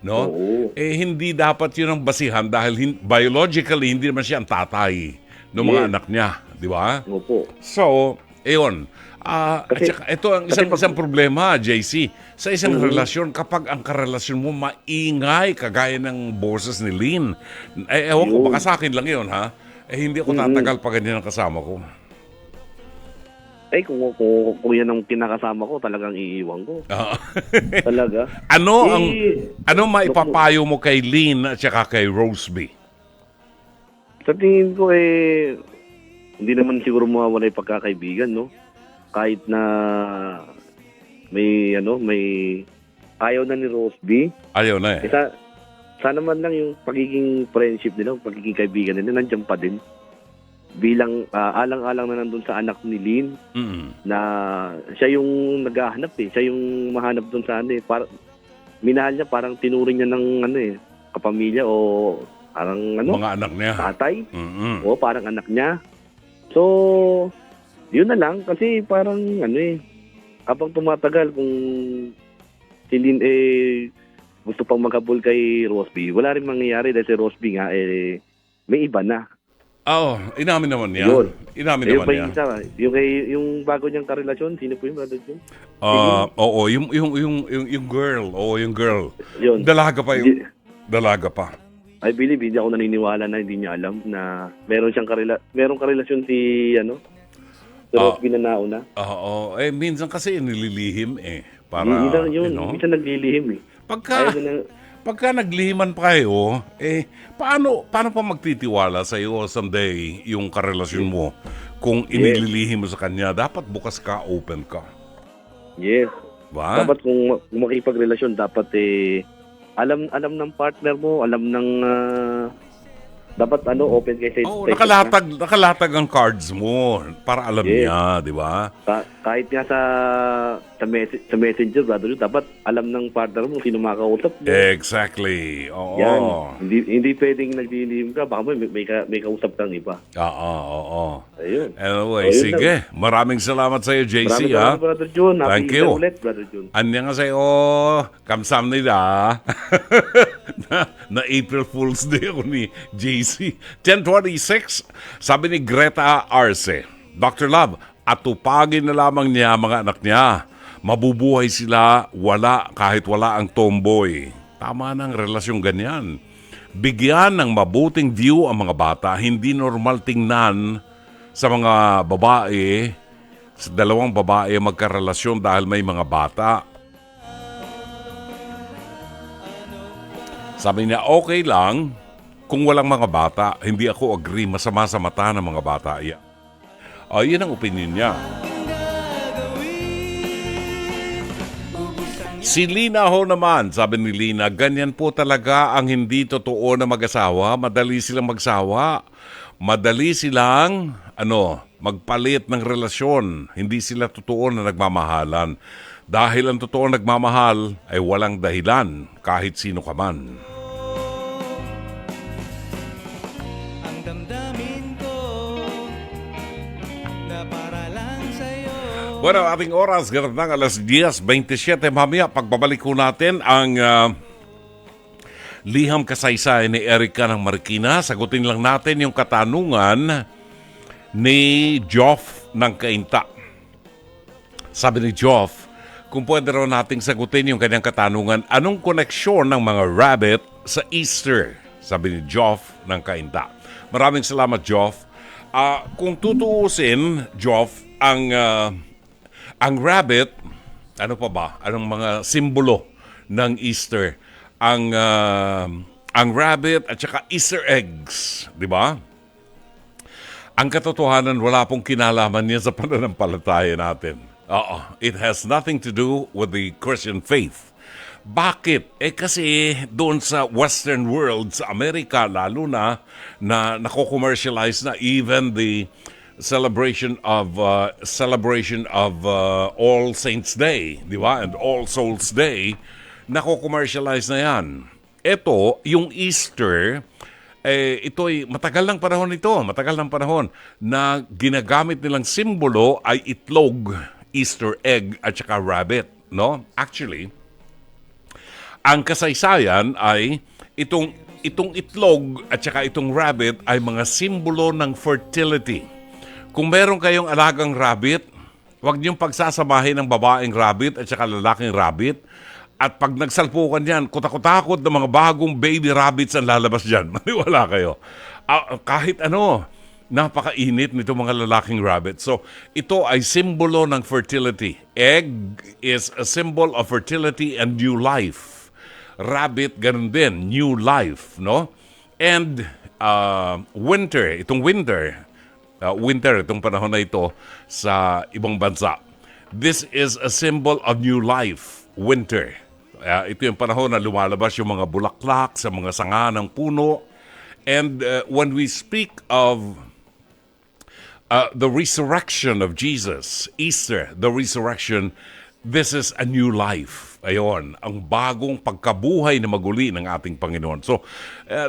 [SPEAKER 1] No?
[SPEAKER 7] Oo.
[SPEAKER 1] Hindi dapat yun ang basihan dahil biologically hindi naman siya ang tatay ng mga anak niya, di ba?
[SPEAKER 7] Opo.
[SPEAKER 1] So, ayun. At saka, ito ang isang problema, JC. Sa isang relasyon, kapag ang karelasyon mo maingay, kagaya ng boses ni Lynn, ewan ko, baka sa akin lang yun, ha? Hindi ako tatagal pa ganyan ang kasama ko.
[SPEAKER 7] Kung yan ang kinakasama ko, talagang iiwan ko. Talaga.
[SPEAKER 1] Ano maipapayo mo kay Lynn at saka kay Roseby?
[SPEAKER 7] Sa tingin ko, hindi naman siguro mawawala yung pagkakaibigan, no? Kahit na may ayaw na ni Roseby.
[SPEAKER 1] Ayaw na
[SPEAKER 7] Sana man lang yung pagiging friendship nila, pagiging kaibigan nila, nandiyan pa din. Bilang alang-alang na nandun sa anak ni Lynn, na siya yung naghahanap siya yung mahanap dun sa minahal niya, parang tinuring niya ng kapamilya o parang
[SPEAKER 1] mga anak niya.
[SPEAKER 7] Tatay. O parang anak niya. So, yun na lang kasi parang habang tumatagal kung si Lynn gusto pang maghabol kay Roseby, wala rin mangyayari dahil si Roseby nga may iba na.
[SPEAKER 1] Inamin naman niya.
[SPEAKER 7] Yun.
[SPEAKER 1] Inamin naman niya.
[SPEAKER 7] Yung bago niyang karelasyon, sino po yung brother Jun?
[SPEAKER 1] Oo, yung girl. Oo, yung girl.
[SPEAKER 7] Yun.
[SPEAKER 1] Dalaga pa.
[SPEAKER 7] I believe, hindi ako naniniwala na hindi niya alam na merong karelasyon si Roseby na nauna.
[SPEAKER 1] Oo. Minsan kasi nililihim para,
[SPEAKER 7] minsan naglilihim
[SPEAKER 1] Pagka naglihiman pa kayo, paano pa magtitiwala sa iyo someday yung karelasyon mo kung inililihim mo sa kanya? Dapat bukas ka, open ka.
[SPEAKER 7] Yes.
[SPEAKER 1] Ba?
[SPEAKER 7] Dapat kung makipagrelasyon, dapat alam ng partner mo, alam ng dapat open kayo sa
[SPEAKER 1] nakalatag ang cards mo para alam niya, di ba?
[SPEAKER 7] Kahit nga sa messenger, brother, dapat alam ng partner mo sino makausap mo.
[SPEAKER 1] Exactly. Oo.
[SPEAKER 7] Yan. Hindi pwedeng naglilihim ka, baka may kausap kang iba.
[SPEAKER 1] Oo.
[SPEAKER 7] Ayun.
[SPEAKER 1] Anyway, sige. Maraming salamat sa iyo, JC.
[SPEAKER 7] Maraming salamat, brother Jun.
[SPEAKER 1] Thank you.
[SPEAKER 7] Ulit, brother Jun.
[SPEAKER 1] Anya nga sa'yo, kamsamnida. na April Fool's Day ako ni JC. 10:26, sabi ni Greta Arce, Dr. Love, atupagin na lamang niya mga anak niya. Mabubuhay sila kahit wala ang tomboy. Tama ng relasyong ganyan. Bigyan ng mabuting view ang mga bata. Hindi normal tingnan sa mga babae, sa dalawang babae magkarelasyon dahil may mga bata. Sabi niya, okay lang kung walang mga bata. Hindi ako agree, masama sa mata ng mga bata. Yan ang opinion niya. Si Lina ho naman, sabi ni Lina, ganyan po talaga ang hindi totoo na mag-asawa. Madali silang magsawa. Madali silang, magpalit ng relasyon. Hindi sila totoo na nagmamahalan. Dahil ang totoo nagmamahal ay walang dahilan kahit sino ka man. Bueno, ating oras, ganap ng alas 10:27. Mamaya, pagbabalik ko natin ang liham kasaysay ni Erica ng Marikina. Sagutin lang natin yung katanungan ni Joff ng Cainta. Sabi ni Joff, kung pwede raw nating sagutin yung kanyang katanungan, anong koneksyon ng mga rabbit sa Easter? Sabi ni Joff ng Cainta. Maraming salamat, Joff. Kung tutuusin, Joff, ang rabbit, ano pa ba? Anong mga simbolo ng Easter? Ang rabbit at saka Easter eggs, di ba? Ang katotohanan, wala pong kinalaman niya sa pananampalataya natin. It has nothing to do with the Christian faith. Bakit? Kasi doon sa Western world, sa Amerika lalo na nako-commercialize na even the celebration of All Saints Day, di ba? And All Souls Day, nako-commercialize na yan. Ito, yung Easter, ito'y matagal ng panahon na ginagamit nilang simbolo ay itlog, Easter egg at saka rabbit, no? Actually, ang kasaysayan ay itong itlog at saka itong rabbit ay mga simbolo ng fertility. Kung meron kayong alagang rabbit, huwag niyong pagsasamahin ng babaeng rabbit at saka lalaking rabbit. At pag nagsalpukan yan, kutakot-takot ng mga bagong baby rabbits ang lalabas dyan. Maniwala kayo. Kahit ano, napakainit nito mga lalaking rabbit. So, ito ay simbolo ng fertility. Egg is a symbol of fertility and new life. Rabbit, ganun din, new life, no? And winter, itong panahon na ito sa ibang bansa. This is a symbol of new life, winter. Ito yung panahon na lumalabas yung mga bulaklak sa mga sanga ng puno. And when we speak of the resurrection of Jesus, Easter, the resurrection, this is a new life. Ayon, ang bagong pagkabuhay na maguli ng ating Panginoon. So,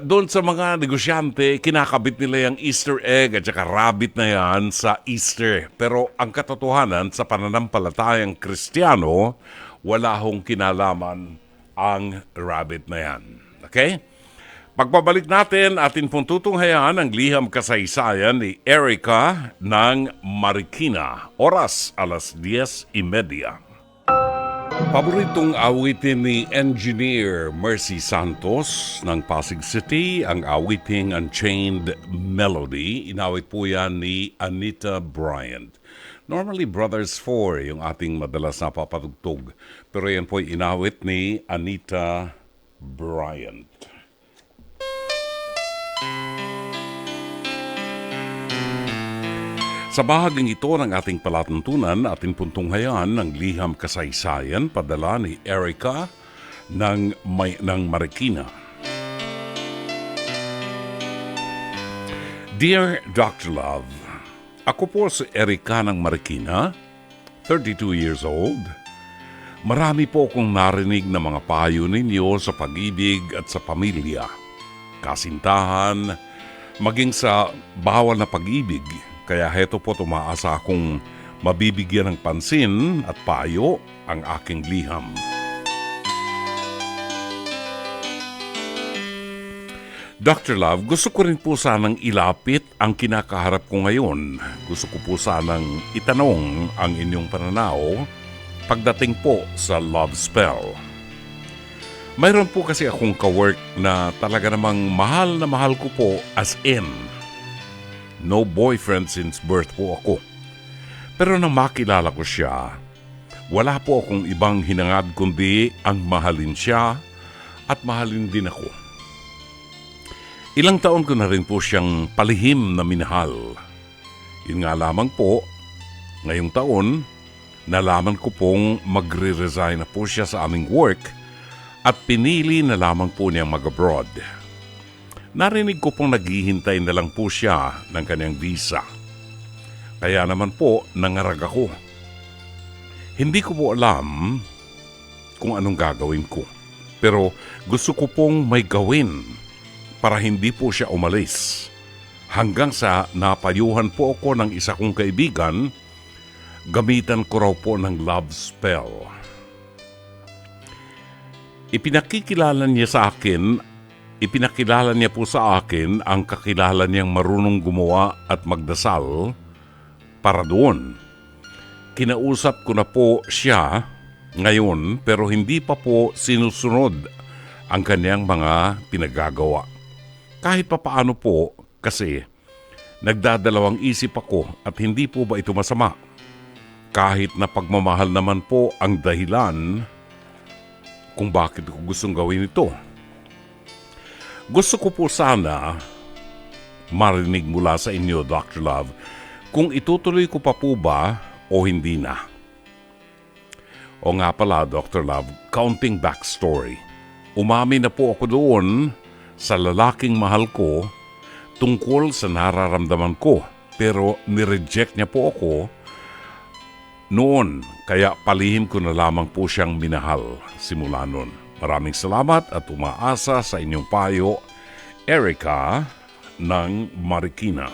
[SPEAKER 1] doon sa mga negosyante, kinakabit nila yung Easter egg at saka rabbit na yan sa Easter. Pero ang katotohanan sa pananampalatayang Kristiyano, wala hong kinalaman ang rabbit na yan. Okay? Pagbabalik natin, atin pong tutunghayan ang liham kasaysayan ni Erica ng Marikina. Oras, 10:30. Paboritong awitin ni Engineer Mercy Santos ng Pasig City, ang awiting Unchained Melody. Inawit po yan ni Anita Bryant. Normally, Brothers 4 yung ating madalas na papatugtog. Pero yan po inawit ni Anita Bryant. Sa bahaging ito ng ating palatuntunan, ating puntunghayan ng liham kasaysayan padala ni Erica ng Marikina. Dear Dr. Love, ako po si Erica ng Marikina, 32 years old. Marami po akong narinig na mga payo ninyo sa pag-ibig at sa pamilya, kasintahan, maging sa bawal na pag-ibig. Kaya heto po tumaasa akong mabibigyan ng pansin at payo ang aking liham. Dr. Love, gusto ko rin po sanang ilapit ang kinakaharap ko ngayon. Gusto ko po sanang itanong ang inyong pananaw pagdating po sa love spell. Mayroon po kasi akong kawork na talaga namang mahal na mahal ko po as in. No boyfriend since birth po ako. Pero nang makilala ko siya, wala po akong ibang hinangad kundi ang mahalin siya at mahalin din ako. Ilang taon ko na rin po siyang palihim na minahal. Yun nga lamang po, ngayong taon, nalaman ko pong magre-resign na po siya sa aming work at pinili na lamang po niyang mag-abroad. Narinig ko pong naghihintay na lang po siya ng kanyang visa. Kaya naman po, nangarag ako. Hindi ko po alam kung anong gagawin ko. Pero gusto ko pong may gawin para hindi po siya umalis. Hanggang sa napayuhan po ako ng isa kong kaibigan, gamitan ko raw po ng love spell. Ipinakilala niya po sa akin ang kakilala niyang marunong gumawa at magdasal para doon. Kinausap ko na po siya ngayon pero hindi pa po sinusunod ang kanyang mga pinagagawa. Kahit pa paano po kasi nagdadalawang isip ako at hindi po ba ito masama? Kahit na pagmamahal naman po ang dahilan kung bakit ko gustong gawin ito. Gusto ko po sana marinig mula sa inyo, Dr. Love, kung itutuloy ko pa po ba o hindi na. O nga pala, Dr. Love, counting backstory. Umamin na po ako doon sa lalaking mahal ko tungkol sa nararamdaman ko. Pero nireject niya po ako noon. Kaya palihim ko na lamang po siyang minahal simula noon. Maraming salamat at umaasa sa inyong payo, Erica ng Marikina.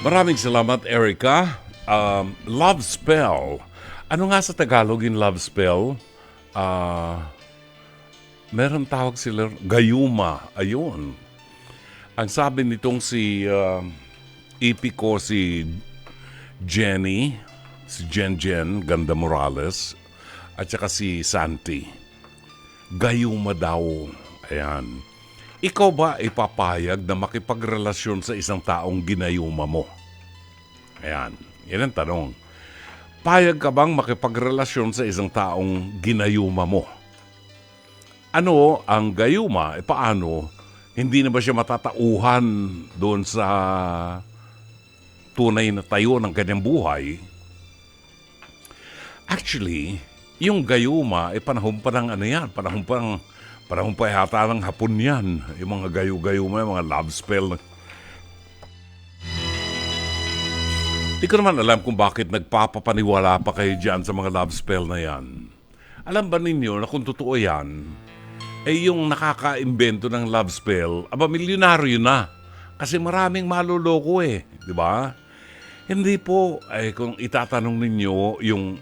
[SPEAKER 1] Maraming salamat, Erica. Love spell. Ano nga sa Tagalog yung love spell? Meron tawag sila, gayuma. Ayun. Ang sabi nitong si ipi ko, si Jenny, si Jen Ganda Morales, at saka si Santi. Gayuma daw. Ayan. Ikaw ba ipapayag na makipagrelasyon sa isang taong ginayuma mo? Ayan. Yan ang tanong. Payag ka bang makipagrelasyon sa isang taong ginayuma mo? Ano ang gayuma? Paano? Hindi na ba siya matatauhan doon sa tunay na tayo ng kanyang buhay? Actually, yung gayuma, panahon pa ng ano yan, panahon pa yata ng Hapon yan. Yung mga gayuma, yung mga love spell. Di ko naman alam kung bakit nagpapapaniwala pa kayo dyan sa mga love spell na yan. Alam ba ninyo na kung totoo yan, yung nakaka-imbento ng love spell, milyonaryo na. Kasi maraming maluloko di ba? Hindi po, kung itatanong ninyo yung,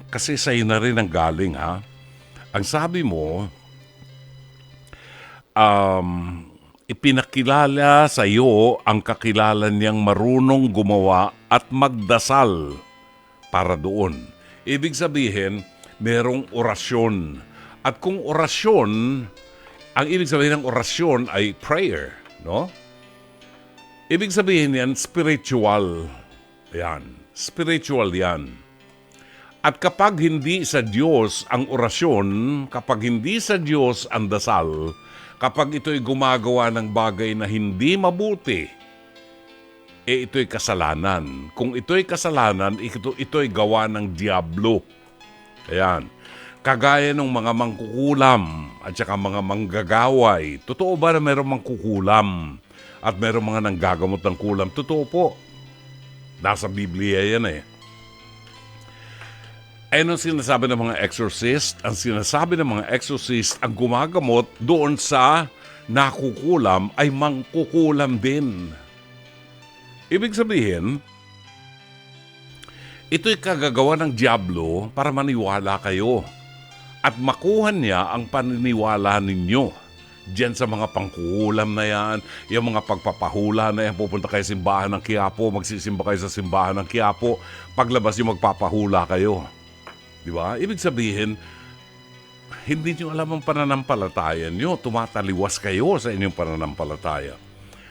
[SPEAKER 1] kasi sa'yo na rin ang galing ha. Ang sabi mo, ipinakilala sa iyo ang kakilala niyang marunong gumawa at magdasal para doon. Ibig sabihin, merong orasyon. At kung orasyon, ang ibig sabihin ng orasyon ay prayer, no? Ibig sabihin yan, spiritual. Ayan, spiritual yan. At kapag hindi sa Diyos ang orasyon, kapag hindi sa Diyos ang dasal, kapag ito'y gumagawa ng bagay na hindi mabuti, ito'y kasalanan. Kung ito'y kasalanan, ito'y gawa ng diablo. Ayan. Kagaya ng mga mangkukulam at saka mga manggagaway. Totoo ba na mayroong mangkukulam at mayroong mga nanggagamot ng kulam? Totoo po. Nasa Biblia yan Ano sinasabi ng mga exorcist? Ang sinasabi ng mga exorcist, ang gumagamot doon sa nakukulam ay mangkukulam din. Ibig sabihin, ito'y kagagawa ng diablo para maniwala kayo at makuha niya ang paniniwala ninyo. Diyan sa mga pangkukulam na yan, yung mga pagpapahula na yan, pupunta kayo sa simbahan ng Quiapo, magsisimba kayo sa simbahan ng Quiapo, paglabas yung magpapahula kayo. Di ba? Ibig sabihin, hindi nyo alam ang pananampalataya nyo, tumataliwas kayo sa inyong pananampalataya.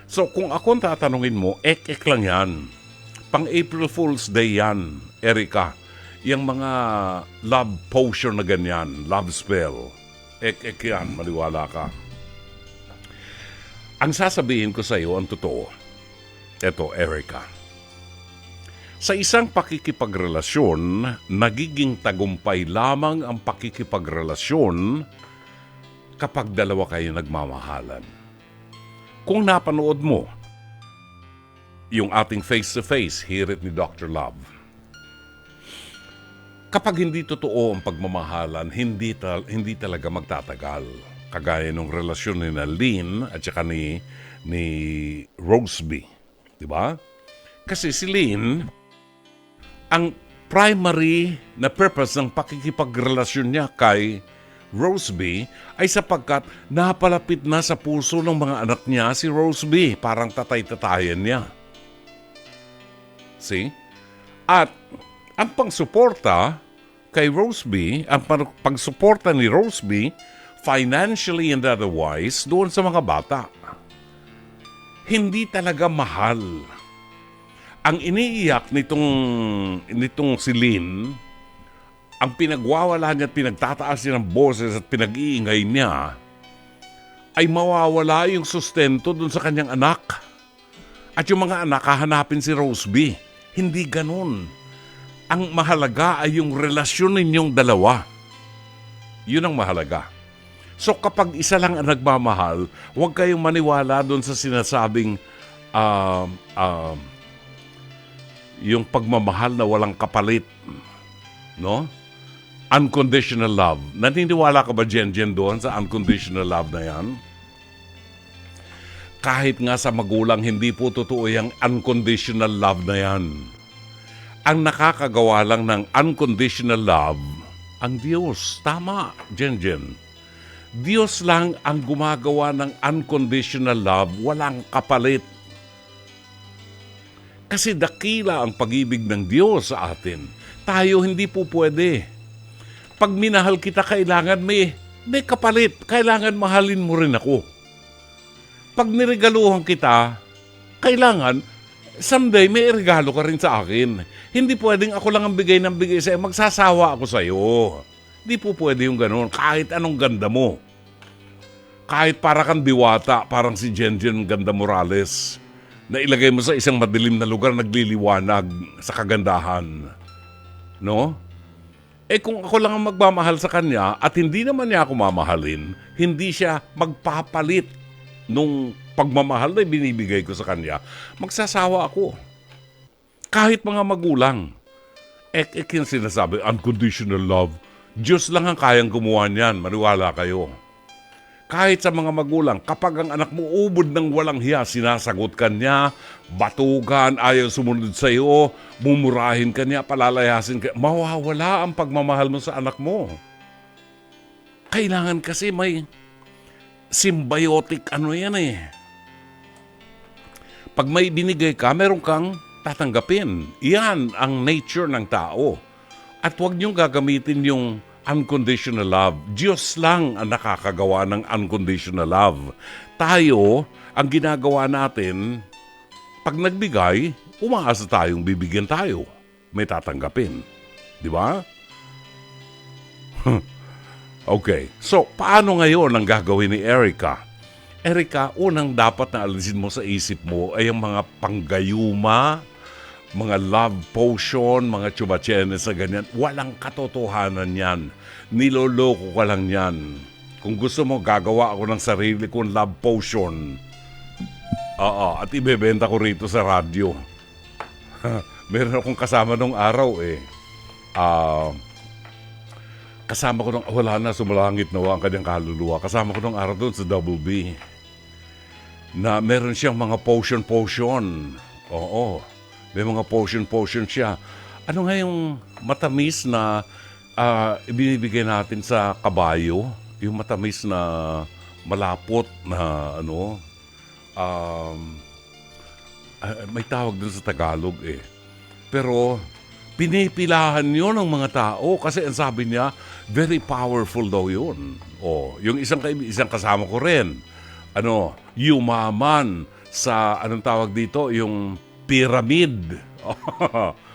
[SPEAKER 1] So kung ako tatanungin mo, ek lang yan. Pang April Fool's Day yan, Erica. Yung mga love potion na ganyan, love spell. Ek yan, maliwala ka. Ang sasabihin ko sa iyo, ang totoo. Eto, Erica. Sa isang pakikipagrelasyon, nagiging tagumpay lamang ang pakikipagrelasyon kapag dalawa kayo nagmamahalan. Kung napanood mo yung ating face-to-face hirit ni Dr. Love, kapag hindi totoo ang pagmamahalan, hindi talaga magtatagal. Kagaya ng relasyon ni Lynn at saka ni Roseby. Diba? Kasi si Lynn, ang primary na purpose ng pakikipagrelasyon niya kay Roseby ay sapagkat napalapit na sa puso ng mga anak niya si Roseby. Parang tatay-tatayan niya. See? At ang pangsuporta kay Roseby, ang pagsuporta ni Roseby, financially and otherwise, doon sa mga bata. Hindi talaga mahal. Ang iniiyak nitong si Lynn ang pinagwawala niya at pinagtataas niya ng boses at pinag-iingay niya ay mawawala yung sustento dun sa kanyang anak. At yung mga anak, hahanapin si Roseby. Hindi ganun. Ang mahalaga ay yung relasyon ninyong dalawa. Yun ang mahalaga. So kapag isa lang ang nagmamahal, huwag kayong maniwala doon sa sinasabing yung pagmamahal na walang kapalit. No? Unconditional love. Naniniwala ka ba, Jen, doon sa unconditional love na yan? Kahit nga sa magulang, hindi po totoo yung unconditional love na yan. Ang nakakagawa lang ng unconditional love, ang Diyos. Tama, Jen. Diyos lang ang gumagawa ng unconditional love, walang kapalit. Kasi dakila ang pag-ibig ng Diyos sa atin. Tayo hindi po pwede. Pag minahal kita, kailangan may kapalit. Kailangan mahalin mo rin ako. Pag niregaluhan kita, kailangan someday may regalo ka rin sa akin. Hindi pwedeng ako lang ang bigay ng bigay sa'yo. Magsasawa ako sa'yo. Hindi po pwede yung ganun. Kahit anong ganda mo. Kahit para kang diwata, parang si Jen Ganda Morales, na ilagay mo sa isang madilim na lugar, nagliliwanag sa kagandahan. No? Kung ako lang ang magmamahal sa kanya at hindi naman niya ako mamahalin, hindi siya magpapalit nung pagmamahal na binibigay ko sa kanya, magsasawa ako. Kahit mga magulang. Yung sinasabi, unconditional love. Diyos lang ang kayang gumawa niyan. Maniwala kayo. Kahit sa mga magulang, kapag ang anak mo ubod ng walang hiya, sinasagot ka niya, batugan, ayaw sumunod sa iyo, mumurahin ka niya, palalayasin ka, mawawala ang pagmamahal mo sa anak mo. Kailangan kasi may symbiotic yan eh. Pag may binigay ka, meron kang tatanggapin. Iyan ang nature ng tao. At huwag niyong gagamitin yung unconditional love. Diyos lang ang nakakagawa ng unconditional love. Tayo, ang ginagawa natin, pag nagbigay, umaasa tayong bibigyan tayo. May tatanggapin. Di ba? Okay. So, paano ngayon ang gagawin ni Erica? Erica, unang dapat na alisin mo sa isip mo ay ang mga panggayuma, mga love potion, mga chubachenes na ganyan. Walang katotohanan yan. Niloloko ka lang yan. Kung gusto mo, gagawa ako ng sarili kong love potion. At ibebenta ko rito sa radyo. Meron akong kasama nung araw eh. Kasama ko nung, wala na, sumalangit na ang kanyang kaluluwa. Kasama ko nung araw doon sa Double B. Na meron siyang mga potion. Oo. May mga potion siya. Ano nga yung matamis na ibinibigay natin sa kabayo? Yung matamis na malapot na may tawag dun sa Tagalog eh. Pero pinipilahan yun ng mga tao kasi ang sabi niya, very powerful daw yun. Yung isang kasama ko rin, yumaman sa, anong tawag dito, yung pyramid.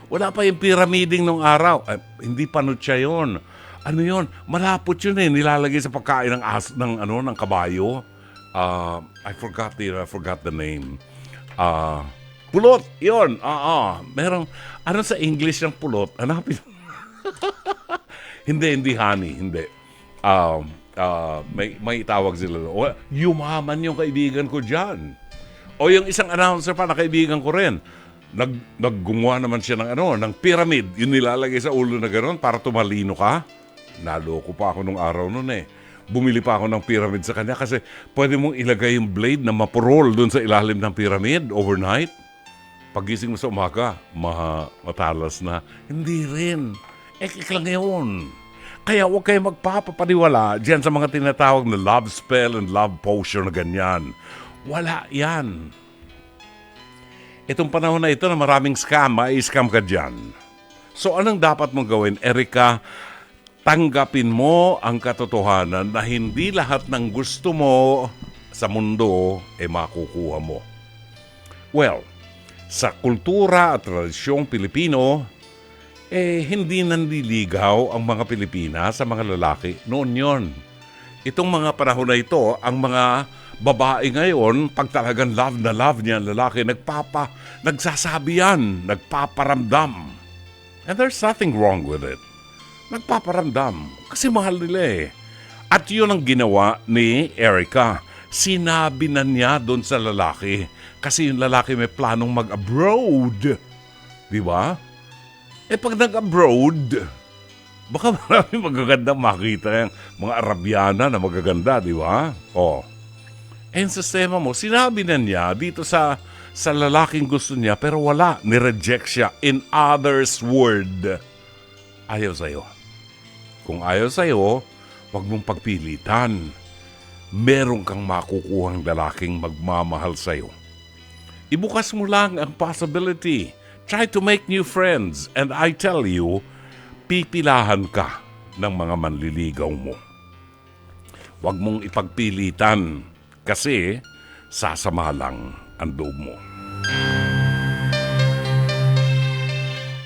[SPEAKER 1] Wala pa yung pyramiding nung araw. Hindi panutya yun. Ano yun? Malapot yun eh. Nilalagay sa pagkain ng kabayo. I forgot the name. Pulot, yun. Merong, sa English ng pulot? Hanapin. Hindi honey. Hindi. May tawag sila. Yumaman yung kaibigan ko dyan. O yung isang announcer pa na kaibigan ko rin. Naggumawa naman siya ng pyramid. Yung nilalagay sa ulo na gano'n para tumalino ka. Naloko pa ako nung araw nun eh. Bumili pa ako ng pyramid sa kanya kasi pwede mong ilagay yung blade na mapurol dun sa ilalim ng pyramid overnight. Pagising mo sa umaga, matalas na. Hindi rin. Lang yun. Kaya huwag kayo magpapapaniwala dyan sa mga tinatawag na love spell and love potion na ganyan. Wala yan. Itong panahon na ito na maraming scam, mai-scam ka dyan. So anong dapat mong gawin, Erica? Tanggapin mo ang katotohanan na hindi lahat ng gusto mo sa mundo makukuha mo. Well, sa kultura at tradisyong Pilipino, hindi nanliligaw ang mga Pilipina sa mga lalaki. Noon yon. Itong mga panahon na ito, ang mga babae ngayon, pag talagang love na love niya ang lalaki, nagsasabi yan, nagpaparamdam. And there's nothing wrong with it. Nagpaparamdam. Kasi mahal nila eh. At yun ang ginawa ni Erica. Sinabi na niya doon sa lalaki. Kasi yung lalaki may planong mag-abroad. Di ba? Pag nag-abroad, baka marami magagandang makita yung mga Arabiana na magaganda, di ba? Yung sistema mo, sinabi na niya dito sa lalaking gusto niya, pero wala, nireject siya. In others' word, ayaw sa'yo. Kung ayaw sa'yo, wag mong pagpilitan. Meron kang makukuhang lalaking magmamahal sa'yo. Ibukas mo lang ang possibility. Try to make new friends. And I tell you, pipilahan ka ng mga manliligaw mo. Huwag mong ipagpilitan kasi sasama lang ang loob mo.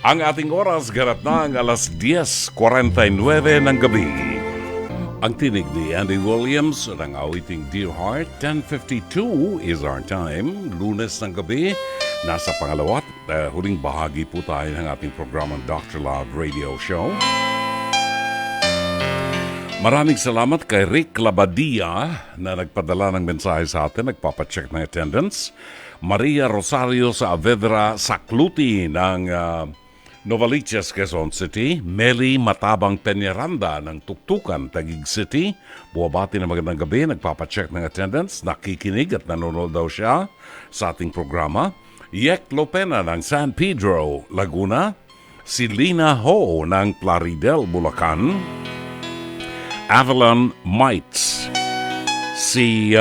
[SPEAKER 1] Ang ating oras ganap na ang alas 10:49 ng gabi. Ang tinig ni Andy Williams ng awiting Dear Heart, 10:52 is our time. Lunes ng gabi. Nasa pangalawa at huling bahagi po tayo ng ating programang Dr. Love Radio Show. Maraming salamat kay Rick Labadia na nagpadala ng mensahe sa atin, nagpapacheck ng attendance. Maria Rosario sa Avedra Sakluti ng Novaliches, Quezon City. Meli Matabang Peñaranda ng Tuktukan, Taguig City. Buwabati na magandang gabi, nagpapacheck ng attendance, nakikinig at nanonood daw siya sa ating programa. Yek Lopena ng San Pedro, Laguna. Si Lina Ho ng Plaridel, Bulacan. Avalon Mites. Si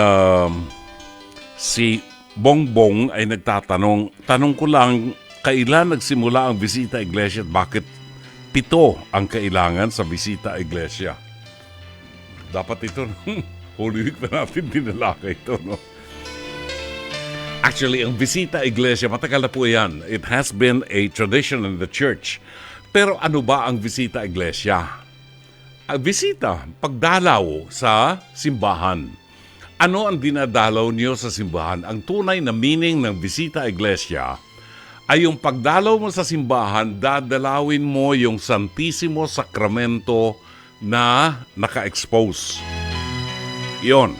[SPEAKER 1] Bongbong ay tanong ko lang, kailan nagsimula ang bisita iglesia at bakit 7 ang kailangan sa bisita iglesia? Dapat ito, Holy Week na natin dinalaka ito, no? Actually, ang bisita iglesia, matagal na po yan. It has been a tradition in the church. Pero ano ba ang bisita iglesia? Ang bisita, pagdalaw sa simbahan. Ano ang dinadalaw niyo sa simbahan? Ang tunay na meaning ng bisita iglesia ay yung pagdalaw mo sa simbahan, dadalawin mo yung Santissimo Sacramento na naka-expose. Yon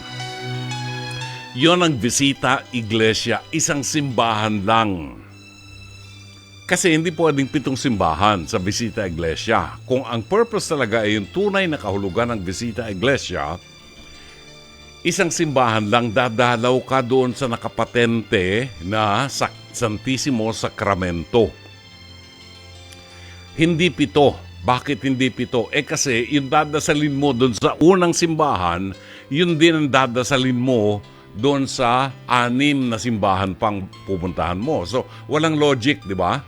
[SPEAKER 1] ang bisita iglesia, isang simbahan lang. Kasi hindi pwedeng 7 simbahan sa bisita iglesia. Kung ang purpose talaga ay yung tunay na kahulugan ng bisita iglesia, isang simbahan lang, dadalaw ka doon sa nakapatente na Santissimo Sacramento. Hindi 7. Bakit hindi 7? Kasi yung dadasalin mo doon sa unang simbahan, yun din ang dadasalin mo doon sa 6 na simbahan pang pupuntahan mo. So, walang logic, di ba?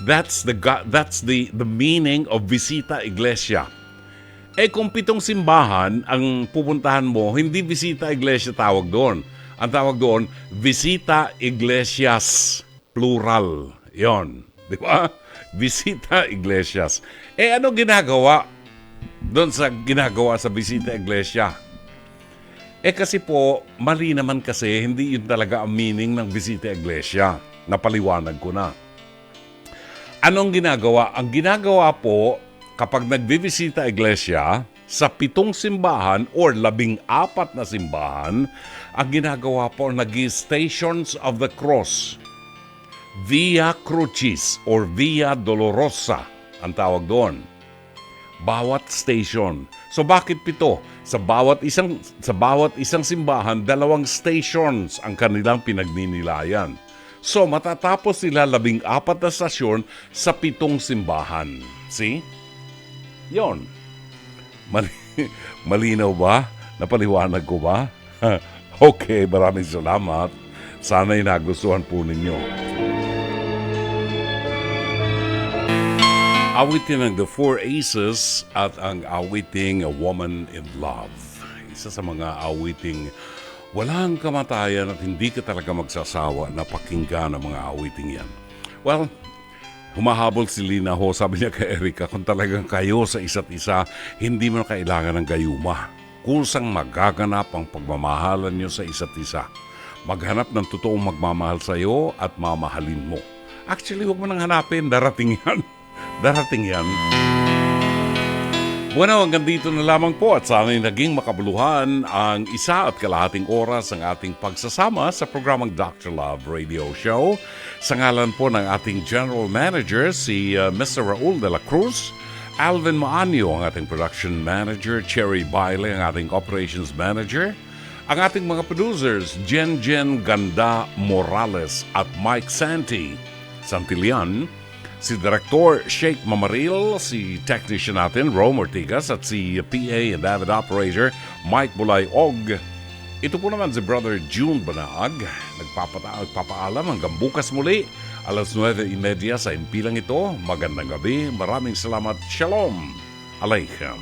[SPEAKER 1] That's the meaning of visita iglesia. Kung 7 simbahan ang pupuntahan mo, hindi visita iglesia tawag doon. Ang tawag doon, visita iglesias, plural. Yon, di ba? Visita iglesias. Ano ginagawa doon sa ginagawa sa visita iglesia? Kasi po, mali naman kasi, hindi yun talaga ang meaning ng bisita iglesia. Napaliwanag ko na. Anong ginagawa? Ang ginagawa po, kapag nagbibisita iglesia, sa 7 simbahan or 14 na simbahan, ang ginagawa po, nag-Stations of the Cross. Via Crucis or Via Dolorosa, ang tawag doon. Bawat station. So bakit 7? Sa bawat isang simbahan, 2 stations ang kanilang pinagninilayan. So matatapos sila 14 na stasyon sa 7 simbahan. See? Yon. Malinaw ba? Napaliwanag ko ba? Okay, maraming salamat. Sana'y nagustuhan po ninyo. Awitin ng The Four Aces at ang awiting A Woman in Love. Isa sa mga awiting walang kamatayan at hindi ka talaga magsasawa na pakinggan ang mga awiting yan. Well, Humahabol si Lina ho, sabi niya kay Erica, kung talagang kayo sa isa't isa, hindi mo na kailangan ng gayuma. Kusang magaganap ang pagmamahalan niyo sa isa't isa. Maghanap ng totoong magmamahal sa iyo at mamahalin mo. Actually, huwag mo nang hanapin. Darating yan. Darating yan. Bueno, hanggang dito na lamang po at sana'y naging makabuluhan ang 1.5 oras ng ating pagsasama sa programang Dr. Love Radio Show. Sa ngalan po ng ating General Manager, si Mr. Raul de la Cruz, Alvin Maanyo, ang ating Production Manager, Cherry Baile, ang ating Operations Manager, ang ating mga producers, Jen Ganda Morales at Mike Santillan, si Director Sheikh Mamaril, si technician natin Rome Ortigas at si PA and Avid Operator Mike Bulay-Og. Ito po naman si Brother June Banaag, nagpapaalam hanggang bukas muli, alas 9:30 sa impilang ito. Magandang gabi, maraming salamat. Shalom Aleichem.